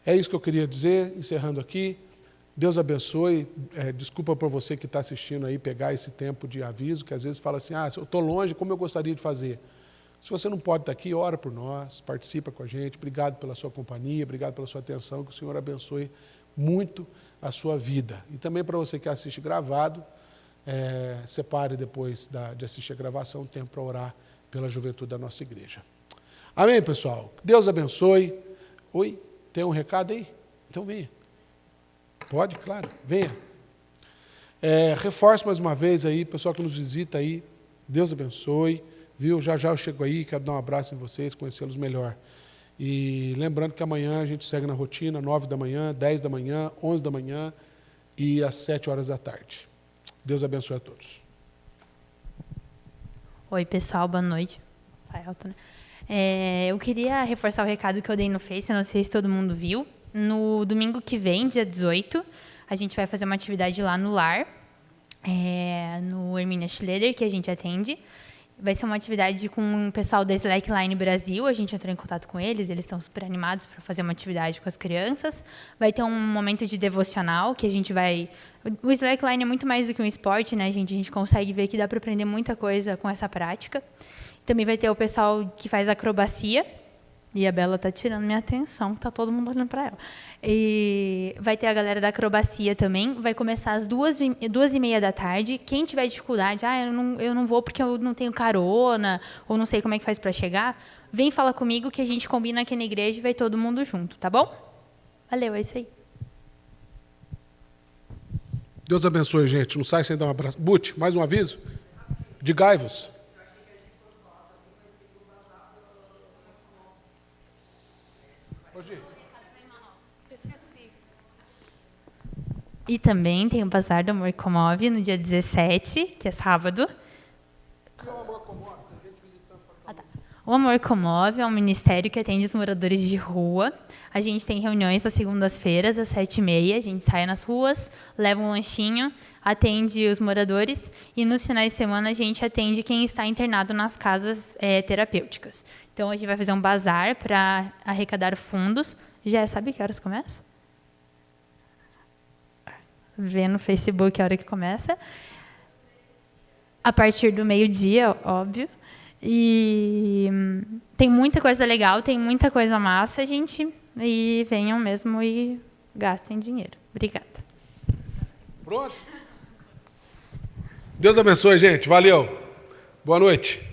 É isso que eu queria dizer, encerrando aqui. Deus abençoe. Desculpa por você que está assistindo aí, pegar esse tempo de aviso, que às vezes fala assim, eu estou longe, como eu gostaria de fazer? Se você não pode estar aqui, ora por nós, participa com a gente. Obrigado pela sua companhia, obrigado pela sua atenção, que o Senhor abençoe muito a sua vida. E também para você que assiste gravado, separe depois de assistir a gravação um tempo para orar pela juventude da nossa igreja. Amém, pessoal? Deus abençoe. Oi, tem um recado aí? Então venha. Pode, claro, venha. Reforço mais uma vez aí, pessoal que nos visita aí, Deus abençoe. Viu? Já eu chego aí, quero dar um abraço em vocês, conhecê-los melhor. E lembrando que amanhã a gente segue na rotina, 9 da manhã, 10 da manhã, 11 da manhã e às 7 horas da tarde. Deus abençoe a todos. Oi, pessoal, boa noite. Sai alto, né? Eu queria reforçar o recado que eu dei no Face, não sei se todo mundo viu. No domingo que vem, dia 18, a gente vai fazer uma atividade lá no lar, no Hermínia Schroeder, que a gente atende. Vai ser uma atividade com o pessoal da Slackline Brasil, a gente entrou em contato com eles estão super animados para fazer uma atividade com as crianças. Vai ter um momento de devocional, que a gente vai... O Slackline é muito mais do que um esporte, né, gente? A gente consegue ver que dá para aprender muita coisa com essa prática. Também vai ter o pessoal que faz acrobacia, e a Bela está tirando minha atenção, está todo mundo olhando para ela. E vai ter a galera da acrobacia também, vai começar às 2h30 da tarde. Quem tiver dificuldade, eu não vou porque eu não tenho carona, ou não sei como é que faz para chegar, vem falar comigo que a gente combina aqui na igreja e vai todo mundo junto, tá bom? Valeu, é isso aí. Deus abençoe, gente. Não sai sem dar um abraço. Bute, mais um aviso? Digai-vos. E também tem o Bazar do Amor que Comove no dia 17, que é sábado. O Amor Comove é um ministério que atende os moradores de rua. A gente tem reuniões às segundas-feiras, às 7h30. A gente sai nas ruas, leva um lanchinho, atende os moradores. E nos finais de semana a gente atende quem está internado nas casas terapêuticas. Então, a gente vai fazer um bazar para arrecadar fundos. Já sabe que horas começa? Vê no Facebook a hora que começa. A partir do meio-dia, óbvio. E tem muita coisa legal, tem muita coisa massa, gente. E venham mesmo e gastem dinheiro. Obrigada. Pronto? Deus abençoe, gente. Valeu. Boa noite.